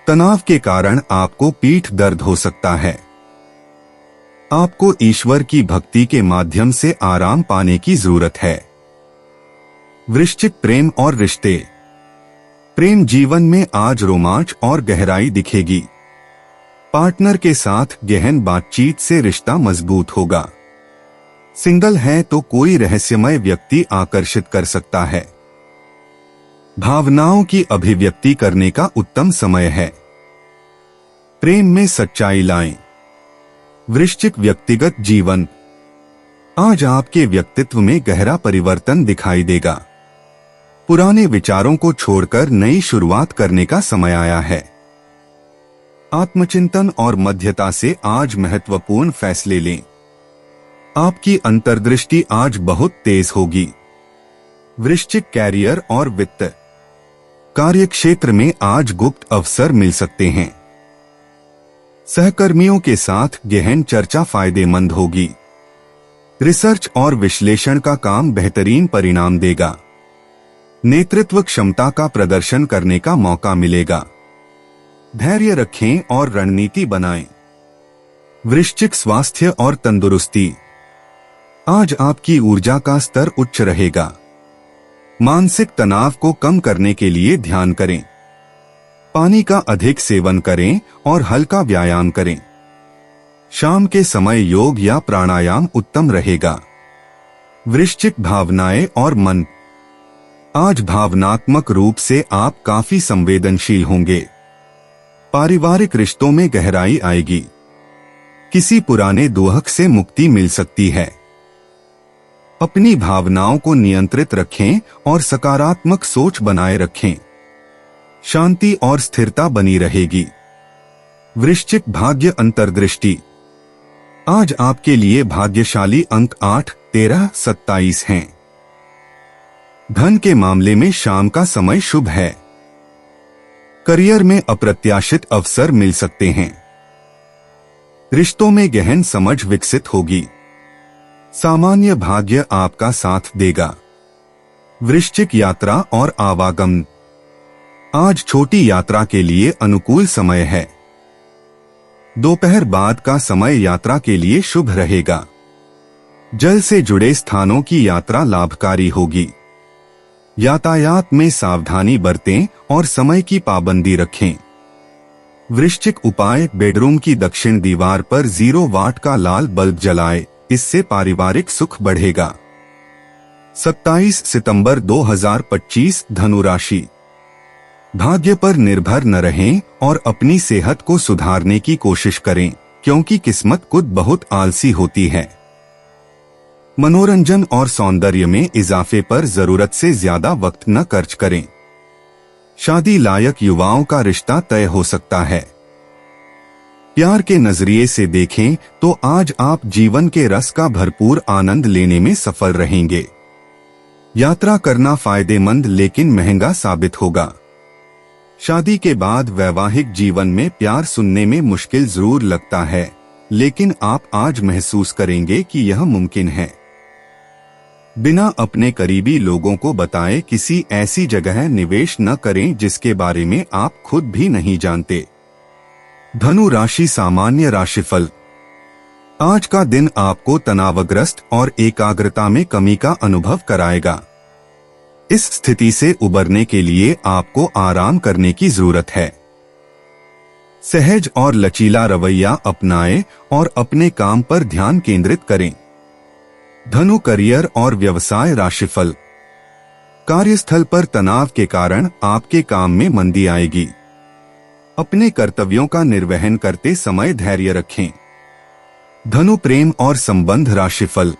तनाव के कारण आपको पीठ दर्द हो सकता है। आपको ईश्वर की भक्ति के माध्यम से आराम पाने की जरूरत है। वृश्चिक, प्रेम और रिश्ते। प्रेम जीवन में आज रोमांच और गहराई दिखेगी। पार्टनर के साथ गहन बातचीत से रिश्ता मजबूत होगा। सिंगल है तो कोई रहस्यमय व्यक्ति आकर्षित कर सकता है। भावनाओं की अभिव्यक्ति करने का उत्तम समय है। प्रेम में सच्चाई लाएं। वृश्चिक, व्यक्तिगत जीवन। आज आपके व्यक्तित्व में गहरा परिवर्तन दिखाई देगा। पुराने विचारों को छोड़कर नई शुरुआत करने का समय आया है। आत्मचिंतन और मध्यता से आज महत्वपूर्ण फैसले लें। आपकी अंतर्दृष्टि आज बहुत तेज होगी। वृश्चिक, कैरियर और वित्त। कार्यक्षेत्र में आज गुप्त अवसर मिल सकते हैं। सहकर्मियों के साथ गहन चर्चा फायदेमंद होगी। रिसर्च और विश्लेषण का काम बेहतरीन परिणाम देगा। नेतृत्व क्षमता का प्रदर्शन करने का मौका मिलेगा। धैर्य रखें और रणनीति बनाएं। वृश्चिक, स्वास्थ्य और तंदुरुस्ती। आज आपकी ऊर्जा का स्तर उच्च रहेगा। मानसिक तनाव को कम करने के लिए ध्यान करें। पानी का अधिक सेवन करें और हल्का व्यायाम करें। शाम के समय योग या प्राणायाम उत्तम रहेगा। वृश्चिक, भावनाएं और मन। आज भावनात्मक रूप से आप काफी संवेदनशील होंगे। पारिवारिक रिश्तों में गहराई आएगी। किसी पुराने दुख से मुक्ति मिल सकती है। अपनी भावनाओं को नियंत्रित रखें और सकारात्मक सोच बनाए रखें। शांति और स्थिरता बनी रहेगी। वृश्चिक भाग्य अंतर्दृष्टि। आज आपके लिए भाग्यशाली अंक 8, 13, 27 हैं। धन के मामले में शाम का समय शुभ है। करियर में अप्रत्याशित अवसर मिल सकते हैं। रिश्तों में गहन समझ विकसित होगी। सामान्य भाग्य आपका साथ देगा। वृश्चिक यात्रा और आवागमन। आज छोटी यात्रा के लिए अनुकूल समय है। दोपहर बाद का समय यात्रा के लिए शुभ रहेगा। जल से जुड़े स्थानों की यात्रा लाभकारी होगी। यातायात में सावधानी बरतें और समय की पाबंदी रखें। वृश्चिक उपाय, बेडरूम की दक्षिण दीवार पर 0 वाट का लाल बल्ब जलाएं, इससे पारिवारिक सुख बढ़ेगा। 27 सितंबर 2025 धनु राशि। भाग्य पर निर्भर न रहें और अपनी सेहत को सुधारने की कोशिश करें, क्योंकि किस्मत खुद बहुत आलसी होती है। मनोरंजन और सौंदर्य में इजाफे पर जरूरत से ज्यादा वक्त न खर्च करें। शादी लायक युवाओं का रिश्ता तय हो सकता है। प्यार के नजरिए से देखें तो आज आप जीवन के रस का भरपूर आनंद लेने में सफल रहेंगे। यात्रा करना फायदेमंद लेकिन महंगा साबित होगा। शादी के बाद वैवाहिक जीवन में प्यार सुनने में मुश्किल जरूर लगता है, लेकिन आप आज महसूस करेंगे कि यह मुमकिन है। बिना अपने करीबी लोगों को बताए किसी ऐसी जगह निवेश न करें जिसके बारे में आप खुद भी नहीं जानते। धनु राशि सामान्य राशिफल। आज का दिन आपको तनावग्रस्त और एकाग्रता में कमी का अनुभव कराएगा। इस स्थिति से उबरने के लिए आपको आराम करने की जरूरत है। सहज और लचीला रवैया अपनाएं और अपने काम पर ध्यान केंद्रित करें। धनु करियर और व्यवसाय राशिफल। कार्यस्थल पर तनाव के कारण आपके काम में मंदी आएगी। अपने कर्तव्यों का निर्वहन करते समय धैर्य रखें। धनु प्रेम और संबंध राशिफल।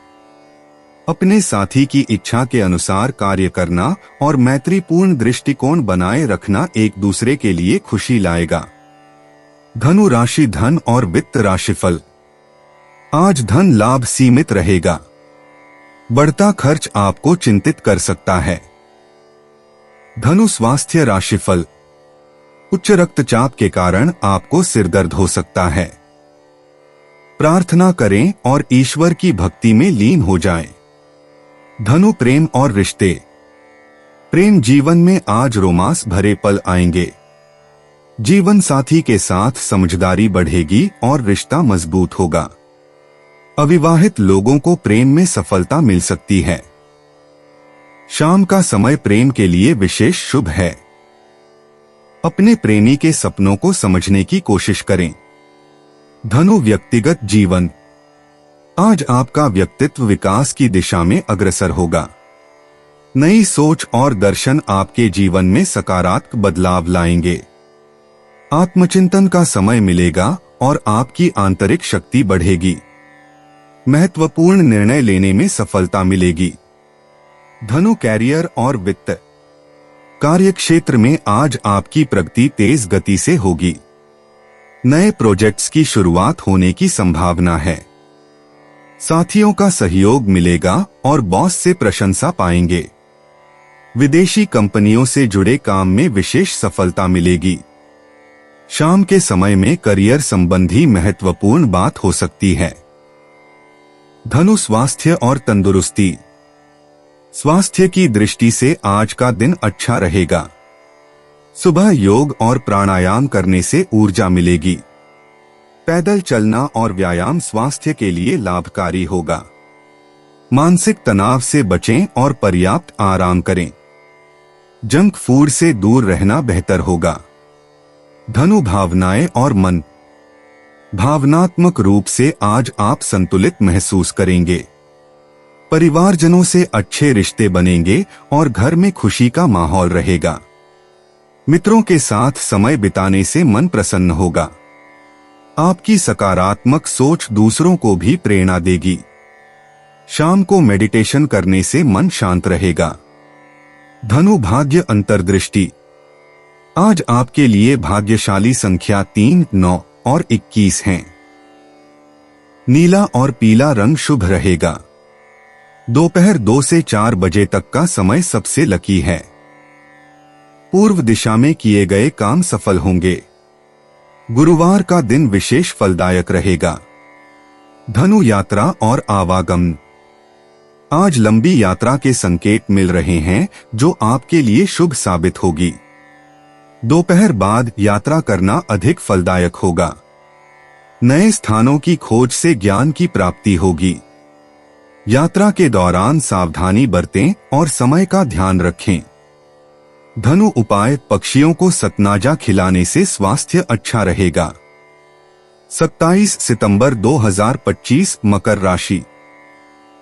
अपने साथी की इच्छा के अनुसार कार्य करना और मैत्रीपूर्ण दृष्टिकोण बनाए रखना एक दूसरे के लिए खुशी लाएगा। धनु राशि धन और वित्त राशिफल। आज धन लाभ सीमित रहेगा। बढ़ता खर्च आपको चिंतित कर सकता है। धनु स्वास्थ्य राशिफल। उच्च रक्तचाप के कारण आपको सिरदर्द हो सकता है। प्रार्थना करें और ईश्वर की भक्ति में लीन हो जाएं। धनु प्रेम और रिश्ते। प्रेम जीवन में आज रोमांस भरे पल आएंगे। जीवन साथी के साथ समझदारी बढ़ेगी और रिश्ता मजबूत होगा। अविवाहित लोगों को प्रेम में सफलता मिल सकती है। शाम का समय प्रेम के लिए विशेष शुभ है। अपने प्रेमी के सपनों को समझने की कोशिश करें। धनु व्यक्तिगत जीवन। आज आपका व्यक्तित्व विकास की दिशा में अग्रसर होगा। नई सोच और दर्शन आपके जीवन में सकारात्मक बदलाव लाएंगे। आत्मचिंतन का समय मिलेगा और आपकी आंतरिक शक्ति बढ़ेगी। महत्वपूर्ण निर्णय लेने में सफलता मिलेगी। धनु कैरियर और वित्त। कार्य क्षेत्र में आज आपकी प्रगति तेज गति से होगी। नए प्रोजेक्ट्स की शुरुआत होने की संभावना है। साथियों का सहयोग मिलेगा और बॉस से प्रशंसा पाएंगे। विदेशी कंपनियों से जुड़े काम में विशेष सफलता मिलेगी। शाम के समय में करियर संबंधी महत्वपूर्ण बात हो सकती है। धनु स्वास्थ्य और तंदुरुस्ती। स्वास्थ्य की दृष्टि से आज का दिन अच्छा रहेगा। सुबह योग और प्राणायाम करने से ऊर्जा मिलेगी। पैदल चलना और व्यायाम स्वास्थ्य के लिए लाभकारी होगा। मानसिक तनाव से बचें और पर्याप्त आराम करें। जंक फूड से दूर रहना बेहतर होगा। धनु भावनाएं और मन। भावनात्मक रूप से आज आप संतुलित महसूस करेंगे। परिवारजनों से अच्छे रिश्ते बनेंगे और घर में खुशी का माहौल रहेगा। मित्रों के साथ समय बिताने से मन प्रसन्न होगा। आपकी सकारात्मक सोच दूसरों को भी प्रेरणा देगी। शाम को मेडिटेशन करने से मन शांत रहेगा। धनु भाग्य अंतर्दृष्टि। आज आपके लिए भाग्यशाली संख्या 3, 9 और 21 हैं। नीला और पीला रंग शुभ रहेगा। दोपहर 2 से 4 बजे तक का समय सबसे लकी है। पूर्व दिशा में किए गए काम सफल होंगे। गुरुवार का दिन विशेष फलदायक रहेगा। धनु यात्रा और आवागमन। आज लंबी यात्रा के संकेत मिल रहे हैं जो आपके लिए शुभ साबित होगी। दोपहर बाद यात्रा करना अधिक फलदायक होगा। नए स्थानों की खोज से ज्ञान की प्राप्ति होगी। यात्रा के दौरान सावधानी बरतें और समय का ध्यान रखें। धनु उपाय, पक्षियों को सतनाजा खिलाने से स्वास्थ्य अच्छा रहेगा। 27 सितंबर 2025 मकर राशि।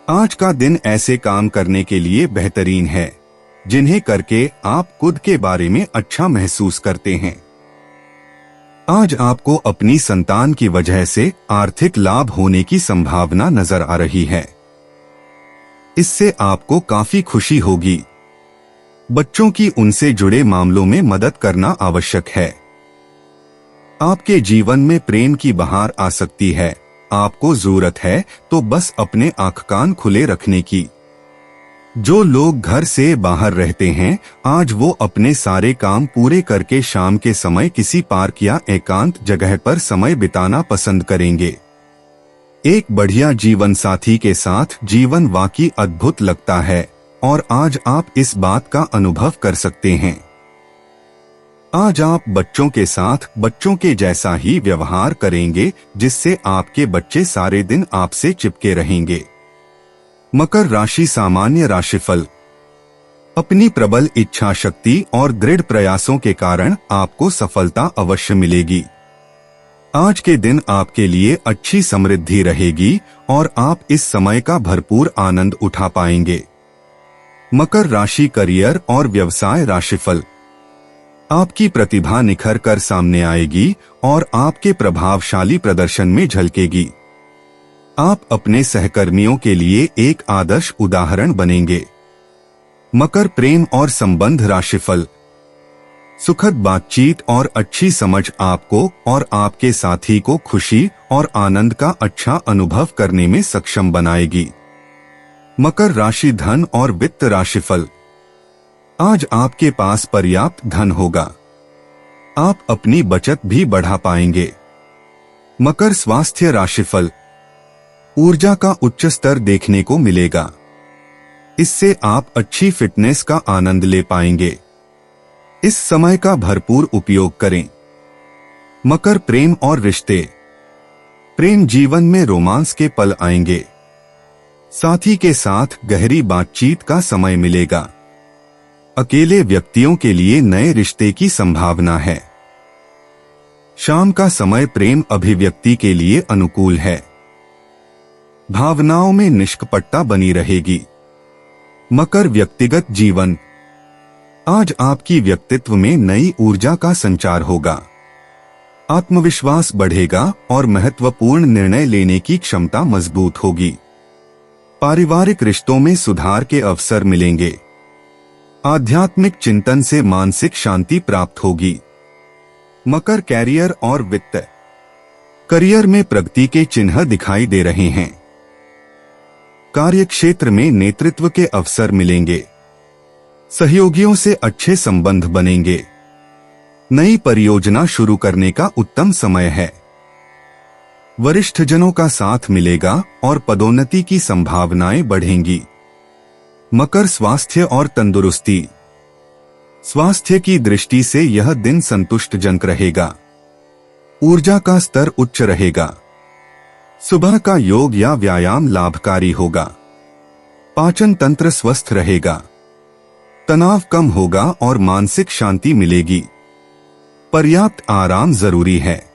आज का दिन ऐसे काम करने के लिए बेहतरीन है जिन्हें करके आप खुद के बारे में अच्छा महसूस करते हैं। आज आपको अपनी संतान की वजह से आर्थिक लाभ होने की संभावना नजर आ रही है। इससे आपको काफी खुशी होगी। बच्चों की उनसे जुड़े मामलों में मदद करना आवश्यक है। आपके जीवन में प्रेम की बहार आ सकती है। आपको जरूरत है तो बस अपने आंख कान खुले रखने की। जो लोग घर से बाहर रहते हैं, आज वो अपने सारे काम पूरे करके शाम के समय किसी पार्क या एकांत जगह पर समय बिताना पसंद करेंगे। एक बढ़िया जीवन साथी के साथ जीवन वाकई अद्भुत लगता है और आज आप इस बात का अनुभव कर सकते हैं। आज आप बच्चों के साथ बच्चों के जैसा ही व्यवहार करेंगे जिससे आपके बच्चे सारे दिन आपसे चिपके रहेंगे। मकर राशि सामान्य राशिफल। अपनी प्रबल इच्छा शक्ति और दृढ़ प्रयासों के कारण आपको सफलता अवश्य मिलेगी। आज के दिन आपके लिए अच्छी समृद्धि रहेगी और आप इस समय का भरपूर आनंद उठा पाएंगे। मकर राशि करियर और व्यवसाय राशिफल। आपकी प्रतिभा निखर कर सामने आएगी और आपके प्रभावशाली प्रदर्शन में झलकेगी। आप अपने सहकर्मियों के लिए एक आदर्श उदाहरण बनेंगे। मकर प्रेम और संबंध राशिफल। सुखद बातचीत और अच्छी समझ आपको और आपके साथी को खुशी और आनंद का अच्छा अनुभव करने में सक्षम बनाएगी। मकर राशि धन और वित्त राशिफल। आज आपके पास पर्याप्त धन होगा। आप अपनी बचत भी बढ़ा पाएंगे। मकर स्वास्थ्य राशिफल। ऊर्जा का उच्च स्तर देखने को मिलेगा। इससे आप अच्छी फिटनेस का आनंद ले पाएंगे। इस समय का भरपूर उपयोग करें। मकर प्रेम और रिश्ते। प्रेम जीवन में रोमांस के पल आएंगे। साथी के साथ गहरी बातचीत का समय मिलेगा। अकेले व्यक्तियों के लिए नए रिश्ते की संभावना है। शाम का समय प्रेम अभिव्यक्ति के लिए अनुकूल है। भावनाओं में निष्कपटता बनी रहेगी। मकर व्यक्तिगत जीवन। आज आपकी व्यक्तित्व में नई ऊर्जा का संचार होगा। आत्मविश्वास बढ़ेगा और महत्वपूर्ण निर्णय लेने की क्षमता मजबूत होगी। पारिवारिक रिश्तों में सुधार के अवसर मिलेंगे। आध्यात्मिक चिंतन से मानसिक शांति प्राप्त होगी। मकर कैरियर और वित्त। करियर में प्रगति के चिन्ह दिखाई दे रहे हैं। कार्यक्षेत्र में नेतृत्व के अवसर मिलेंगे। सहयोगियों से अच्छे संबंध बनेंगे। नई परियोजना शुरू करने का उत्तम समय है। वरिष्ठजनों का साथ मिलेगा और पदोन्नति की संभावनाएं बढ़ेंगी। मकर स्वास्थ्य और तंदुरुस्ती। स्वास्थ्य की दृष्टि से यह दिन संतुष्टजनक रहेगा। ऊर्जा का स्तर उच्च रहेगा। सुबह का योग या व्यायाम लाभकारी होगा। पाचन तंत्र स्वस्थ रहेगा। तनाव कम होगा और मानसिक शांति मिलेगी। पर्याप्त आराम जरूरी है।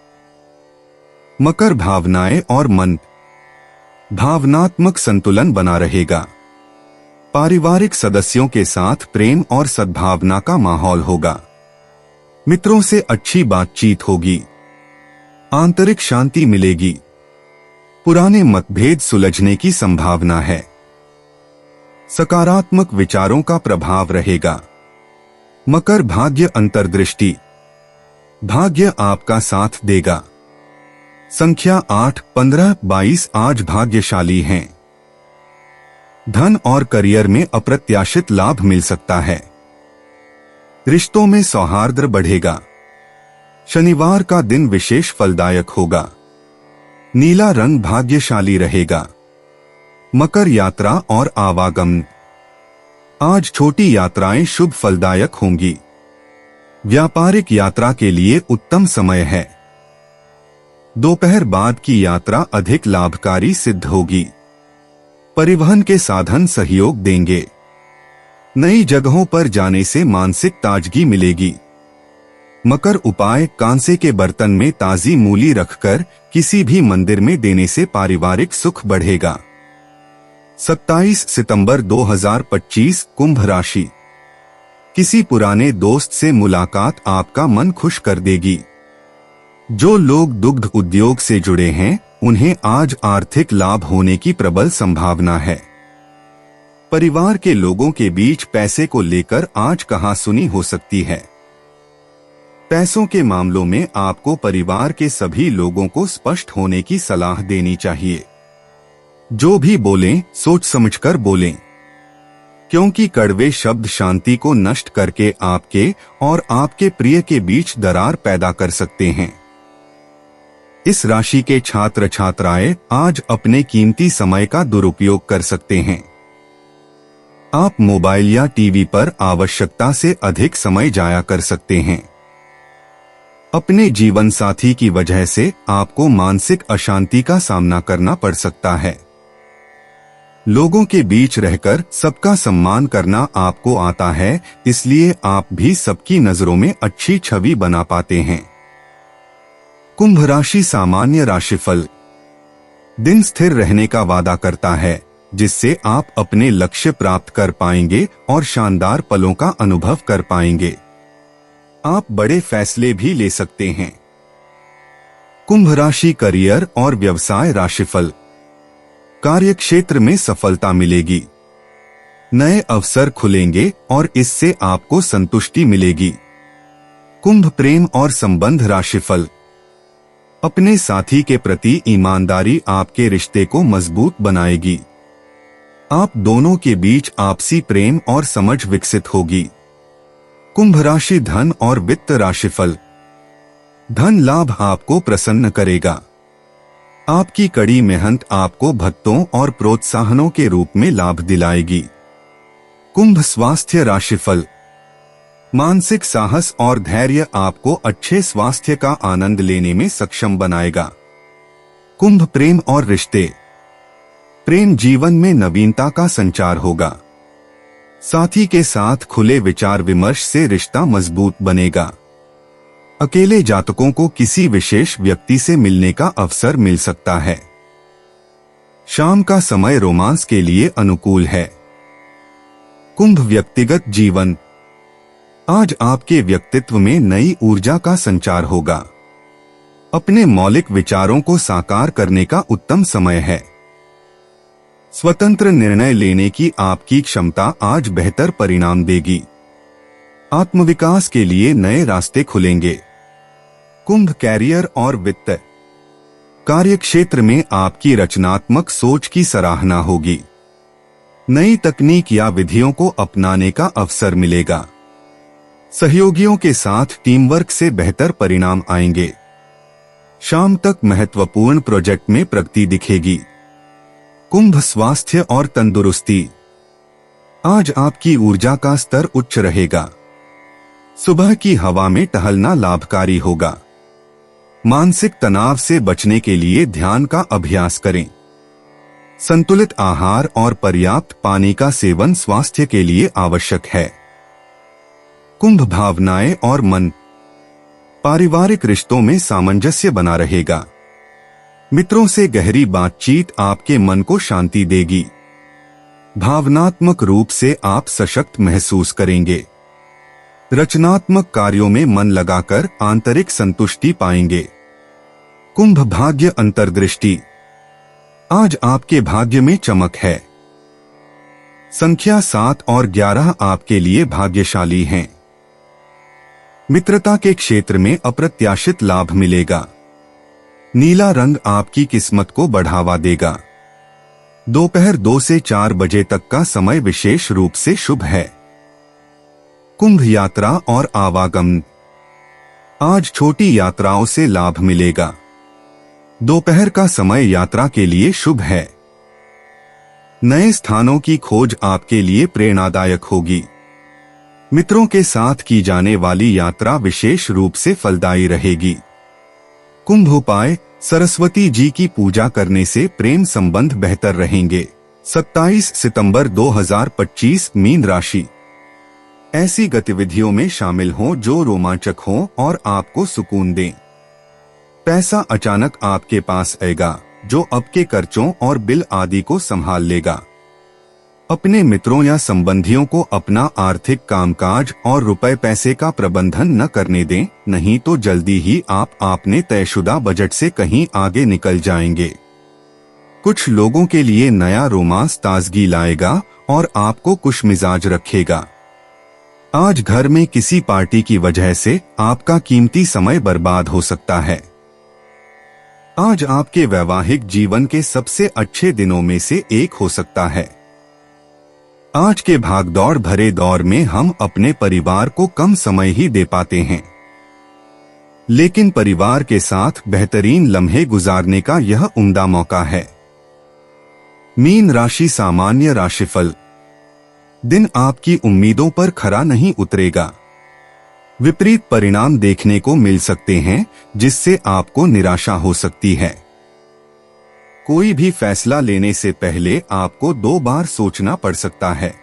मकर भावनाएं और मन। भावनात्मक संतुलन बना रहेगा। पारिवारिक सदस्यों के साथ प्रेम और सद्भावना का माहौल होगा। मित्रों से अच्छी बातचीत होगी। आंतरिक शांति मिलेगी। पुराने मतभेद सुलझने की संभावना है। सकारात्मक विचारों का प्रभाव रहेगा। मकर भाग्य अंतर्दृष्टि। भाग्य आपका साथ देगा। संख्या 8, 15, 22 आज भाग्यशाली हैं। धन और करियर में अप्रत्याशित लाभ मिल सकता है। रिश्तों में सौहार्द बढ़ेगा। शनिवार का दिन विशेष फलदायक होगा। नीला रंग भाग्यशाली रहेगा। मकर यात्रा और आवागमन। आज छोटी यात्राएं शुभ फलदायक होंगी। व्यापारिक यात्रा के लिए उत्तम समय है। दोपहर बाद की यात्रा अधिक लाभकारी सिद्ध होगी। परिवहन के साधन सहयोग देंगे। नई जगहों पर जाने से मानसिक ताजगी मिलेगी। मकर उपाय, कांसे के बर्तन में ताजी मूली रखकर किसी भी मंदिर में देने से पारिवारिक सुख बढ़ेगा। 27 सितंबर 2025 कुंभ राशि। किसी पुराने दोस्त से मुलाकात आपका मन खुश कर देगी। जो लोग दुग्ध उद्योग से जुड़े हैं उन्हें आज आर्थिक लाभ होने की प्रबल संभावना है। परिवार के लोगों के बीच पैसे को लेकर आज कहासुनी हो सकती है। पैसों के मामलों में आपको परिवार के सभी लोगों को स्पष्ट होने की सलाह देनी चाहिए। जो भी बोलें सोच समझकर बोलें, क्योंकि कड़वे शब्द शांति को नष्ट करके आपके और आपके प्रिय के बीच दरार पैदा कर सकते हैं। इस राशि के छात्र छात्राएं आज अपने कीमती समय का दुरुपयोग कर सकते हैं। आप मोबाइल या टीवी पर आवश्यकता से अधिक समय जाया कर सकते हैं। अपने जीवन साथी की वजह से आपको मानसिक अशांति का सामना करना पड़ सकता है। लोगों के बीच रहकर सबका सम्मान करना आपको आता है, इसलिए आप भी सबकी नजरों में अच्छी छवि बना पाते हैं। कुंभ राशि सामान्य राशिफल। दिन स्थिर रहने का वादा करता है, जिससे आप अपने लक्ष्य प्राप्त कर पाएंगे और शानदार पलों का अनुभव कर पाएंगे। आप बड़े फैसले भी ले सकते हैं। कुंभ राशि करियर और व्यवसाय राशिफल। कार्यक्षेत्र में सफलता मिलेगी। नए अवसर खुलेंगे और इससे आपको संतुष्टि मिलेगी। कुंभ प्रेम और संबंध राशिफल। अपने साथी के प्रति ईमानदारी आपके रिश्ते को मजबूत बनाएगी। आप दोनों के बीच आपसी प्रेम और समझ विकसित होगी। कुंभ राशि धन और वित्त राशिफल। धन लाभ आपको प्रसन्न करेगा। आपकी कड़ी मेहनत आपको भत्तों और प्रोत्साहनों के रूप में लाभ दिलाएगी। कुंभ स्वास्थ्य राशिफल। मानसिक साहस और धैर्य आपको अच्छे स्वास्थ्य का आनंद लेने में सक्षम बनाएगा। कुंभ प्रेम और रिश्ते। प्रेम जीवन में नवीनता का संचार होगा। साथी के साथ खुले विचार विमर्श से रिश्ता मजबूत बनेगा। अकेले जातकों को किसी विशेष व्यक्ति से मिलने का अवसर मिल सकता है। शाम का समय रोमांस के लिए अनुकूल है। कुंभ व्यक्तिगत जीवन। आज आपके व्यक्तित्व में नई ऊर्जा का संचार होगा। अपने मौलिक विचारों को साकार करने का उत्तम समय है। स्वतंत्र निर्णय लेने की आपकी क्षमता आज बेहतर परिणाम देगी। आत्मविकास के लिए नए रास्ते खुलेंगे। कुंभ कैरियर और वित्त। कार्यक्षेत्र में आपकी रचनात्मक सोच की सराहना होगी। नई तकनीक या विधियों को अपनाने का अवसर मिलेगा। सहयोगियों के साथ टीम वर्क से बेहतर परिणाम आएंगे। शाम तक महत्वपूर्ण प्रोजेक्ट में प्रगति दिखेगी। कुंभ स्वास्थ्य और तंदुरुस्ती। आज आपकी ऊर्जा का स्तर उच्च रहेगा। सुबह की हवा में टहलना लाभकारी होगा। मानसिक तनाव से बचने के लिए ध्यान का अभ्यास करें। संतुलित आहार और पर्याप्त पानी का सेवन स्वास्थ्य के लिए आवश्यक है। कुंभ भावनाएं और मन। पारिवारिक रिश्तों में सामंजस्य बना रहेगा। मित्रों से गहरी बातचीत आपके मन को शांति देगी। भावनात्मक रूप से आप सशक्त महसूस करेंगे। रचनात्मक कार्यों में मन लगाकर आंतरिक संतुष्टि पाएंगे। कुंभ भाग्य अंतर्दृष्टि। आज आपके भाग्य में चमक है। संख्या 7 और 11 आपके लिए भाग्यशाली हैं। मित्रता के क्षेत्र में अप्रत्याशित लाभ मिलेगा। नीला रंग आपकी किस्मत को बढ़ावा देगा। दोपहर 2 से 4 बजे तक का समय विशेष रूप से शुभ है। कुंभ यात्रा और आवागमन। आज छोटी यात्राओं से लाभ मिलेगा। दोपहर का समय यात्रा के लिए शुभ है। नए स्थानों की खोज आपके लिए प्रेरणादायक होगी। मित्रों के साथ की जाने वाली यात्रा विशेष रूप से फलदायी रहेगी। कुंभ उपाय। सरस्वती जी की पूजा करने से प्रेम संबंध बेहतर रहेंगे। 27 सितंबर 2025 मीन राशि। ऐसी गतिविधियों में शामिल हों जो रोमांचक हों और आपको सुकून दें। पैसा अचानक आपके पास आएगा जो आपके खर्चों और बिल आदि को संभाल लेगा। अपने मित्रों या संबंधियों को अपना आर्थिक कामकाज और रुपए पैसे का प्रबंधन न करने दें, नहीं तो जल्दी ही आप अपने तयशुदा बजट से कहीं आगे निकल जाएंगे। कुछ लोगों के लिए नया रोमांस ताजगी लाएगा और आपको खुशमिजाज रखेगा। आज घर में किसी पार्टी की वजह से आपका कीमती समय बर्बाद हो सकता है। आज आपके वैवाहिक जीवन के सबसे अच्छे दिनों में से एक हो सकता है। आज के भागदौड़ भरे दौर में हम अपने परिवार को कम समय ही दे पाते हैं, लेकिन परिवार के साथ बेहतरीन लम्हे गुजारने का यह उम्दा मौका है। मीन राशि सामान्य राशिफल। दिन आपकी उम्मीदों पर खरा नहीं उतरेगा। विपरीत परिणाम देखने को मिल सकते हैं जिससे आपको निराशा हो सकती है। कोई भी फैसला लेने से पहले आपको 2 बार सोचना पड़ सकता है।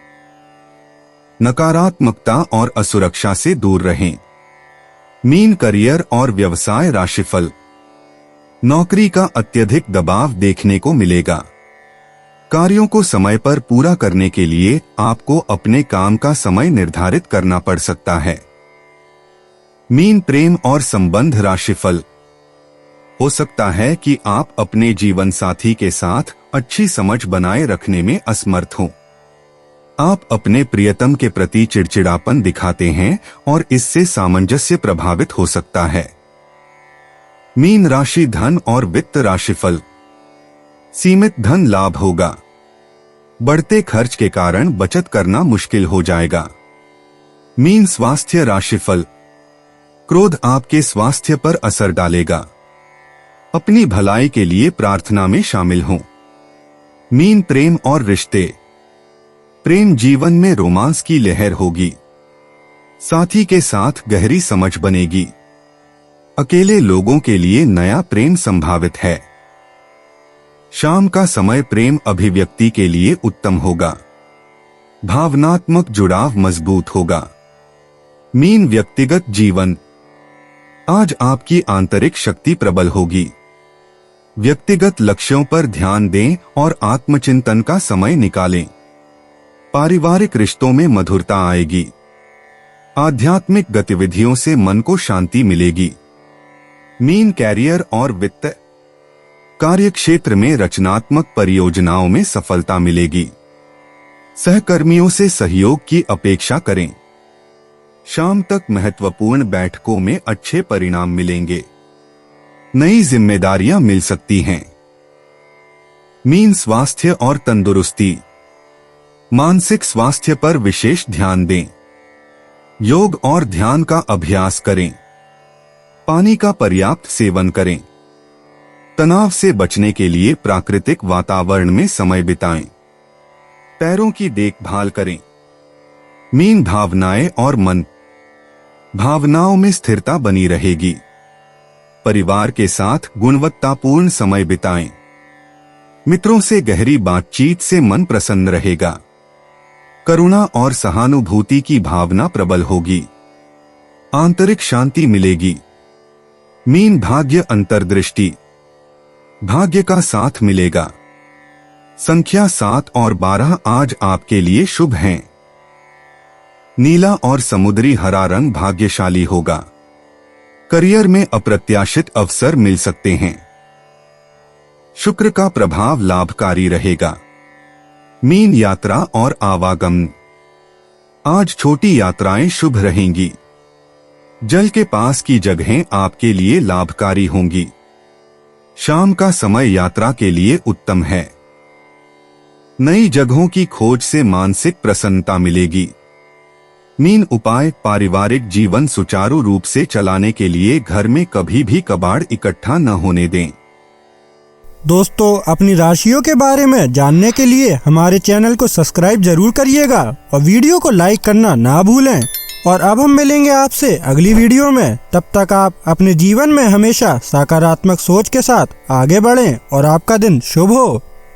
नकारात्मकता और असुरक्षा से दूर रहें। मीन करियर और व्यवसाय राशिफल। नौकरी का अत्यधिक दबाव देखने को मिलेगा। कार्यों को समय पर पूरा करने के लिए आपको अपने काम का समय निर्धारित करना पड़ सकता है। मीन प्रेम और संबंध राशिफल। हो सकता है कि आप अपने जीवन साथी के साथ अच्छी समझ बनाए रखने में असमर्थ हों। आप अपने प्रियतम के प्रति चिड़चिड़ापन दिखाते हैं और इससे सामंजस्य प्रभावित हो सकता है। मीन राशि धन और वित्त राशिफल। सीमित धन लाभ होगा। बढ़ते खर्च के कारण बचत करना मुश्किल हो जाएगा। मीन स्वास्थ्य राशिफल। क्रोध आपके स्वास्थ्य पर असर डालेगा। अपनी भलाई के लिए प्रार्थना में शामिल हों। मीन प्रेम और रिश्ते। प्रेम जीवन में रोमांस की लहर होगी। साथी के साथ गहरी समझ बनेगी। अकेले लोगों के लिए नया प्रेम संभावित है। शाम का समय प्रेम अभिव्यक्ति के लिए उत्तम होगा। भावनात्मक जुड़ाव मजबूत होगा। मीन व्यक्तिगत जीवन। आज आपकी आंतरिक शक्ति प्रबल होगी। व्यक्तिगत लक्ष्यों पर ध्यान दें और आत्मचिंतन का समय निकालें। पारिवारिक रिश्तों में मधुरता आएगी। आध्यात्मिक गतिविधियों से मन को शांति मिलेगी। मीन कैरियर और वित्त। कार्य क्षेत्र में रचनात्मक परियोजनाओं में सफलता मिलेगी। सहकर्मियों से सहयोग की अपेक्षा करें। शाम तक महत्वपूर्ण बैठकों में अच्छे परिणाम मिलेंगे। नई जिम्मेदारियां मिल सकती हैं। मीन स्वास्थ्य और तंदुरुस्ती। मानसिक स्वास्थ्य पर विशेष ध्यान दें। योग और ध्यान का अभ्यास करें। पानी का पर्याप्त सेवन करें। तनाव से बचने के लिए प्राकृतिक वातावरण में समय बिताएं। पैरों की देखभाल करें। मीन भावनाएं और मन। भावनाओं में स्थिरता बनी रहेगी। परिवार के साथ गुणवत्तापूर्ण समय बिताएं। मित्रों से गहरी बातचीत से मन प्रसन्न रहेगा। करुणा और सहानुभूति की भावना प्रबल होगी। आंतरिक शांति मिलेगी। मीन भाग्य अंतर्दृष्टि। भाग्य का साथ मिलेगा। संख्या 7 और 12 आज आपके लिए शुभ हैं। नीला और समुद्री हरा रंग भाग्यशाली होगा। करियर में अप्रत्याशित अवसर मिल सकते हैं। शुक्र का प्रभाव लाभकारी रहेगा। मीन यात्रा और आवागमन, आज छोटी यात्राएं शुभ रहेंगी। जल के पास की जगहें आपके लिए लाभकारी होंगी। शाम का समय यात्रा के लिए उत्तम है। नई जगहों की खोज से मानसिक प्रसन्नता मिलेगी। मीन उपाय, पारिवारिक जीवन सुचारू रूप से चलाने के लिए घर में कभी भी कबाड़ इकट्ठा न होने दें। दोस्तों, अपनी राशियों के बारे में जानने के लिए हमारे चैनल को सब्सक्राइब जरूर करिएगा और वीडियो को लाइक करना ना भूलें। और अब हम मिलेंगे आपसे अगली वीडियो में। तब तक आप अपने जीवन में हमेशा सकारात्मक सोच के साथ आगे बढ़ें और आपका दिन शुभ हो।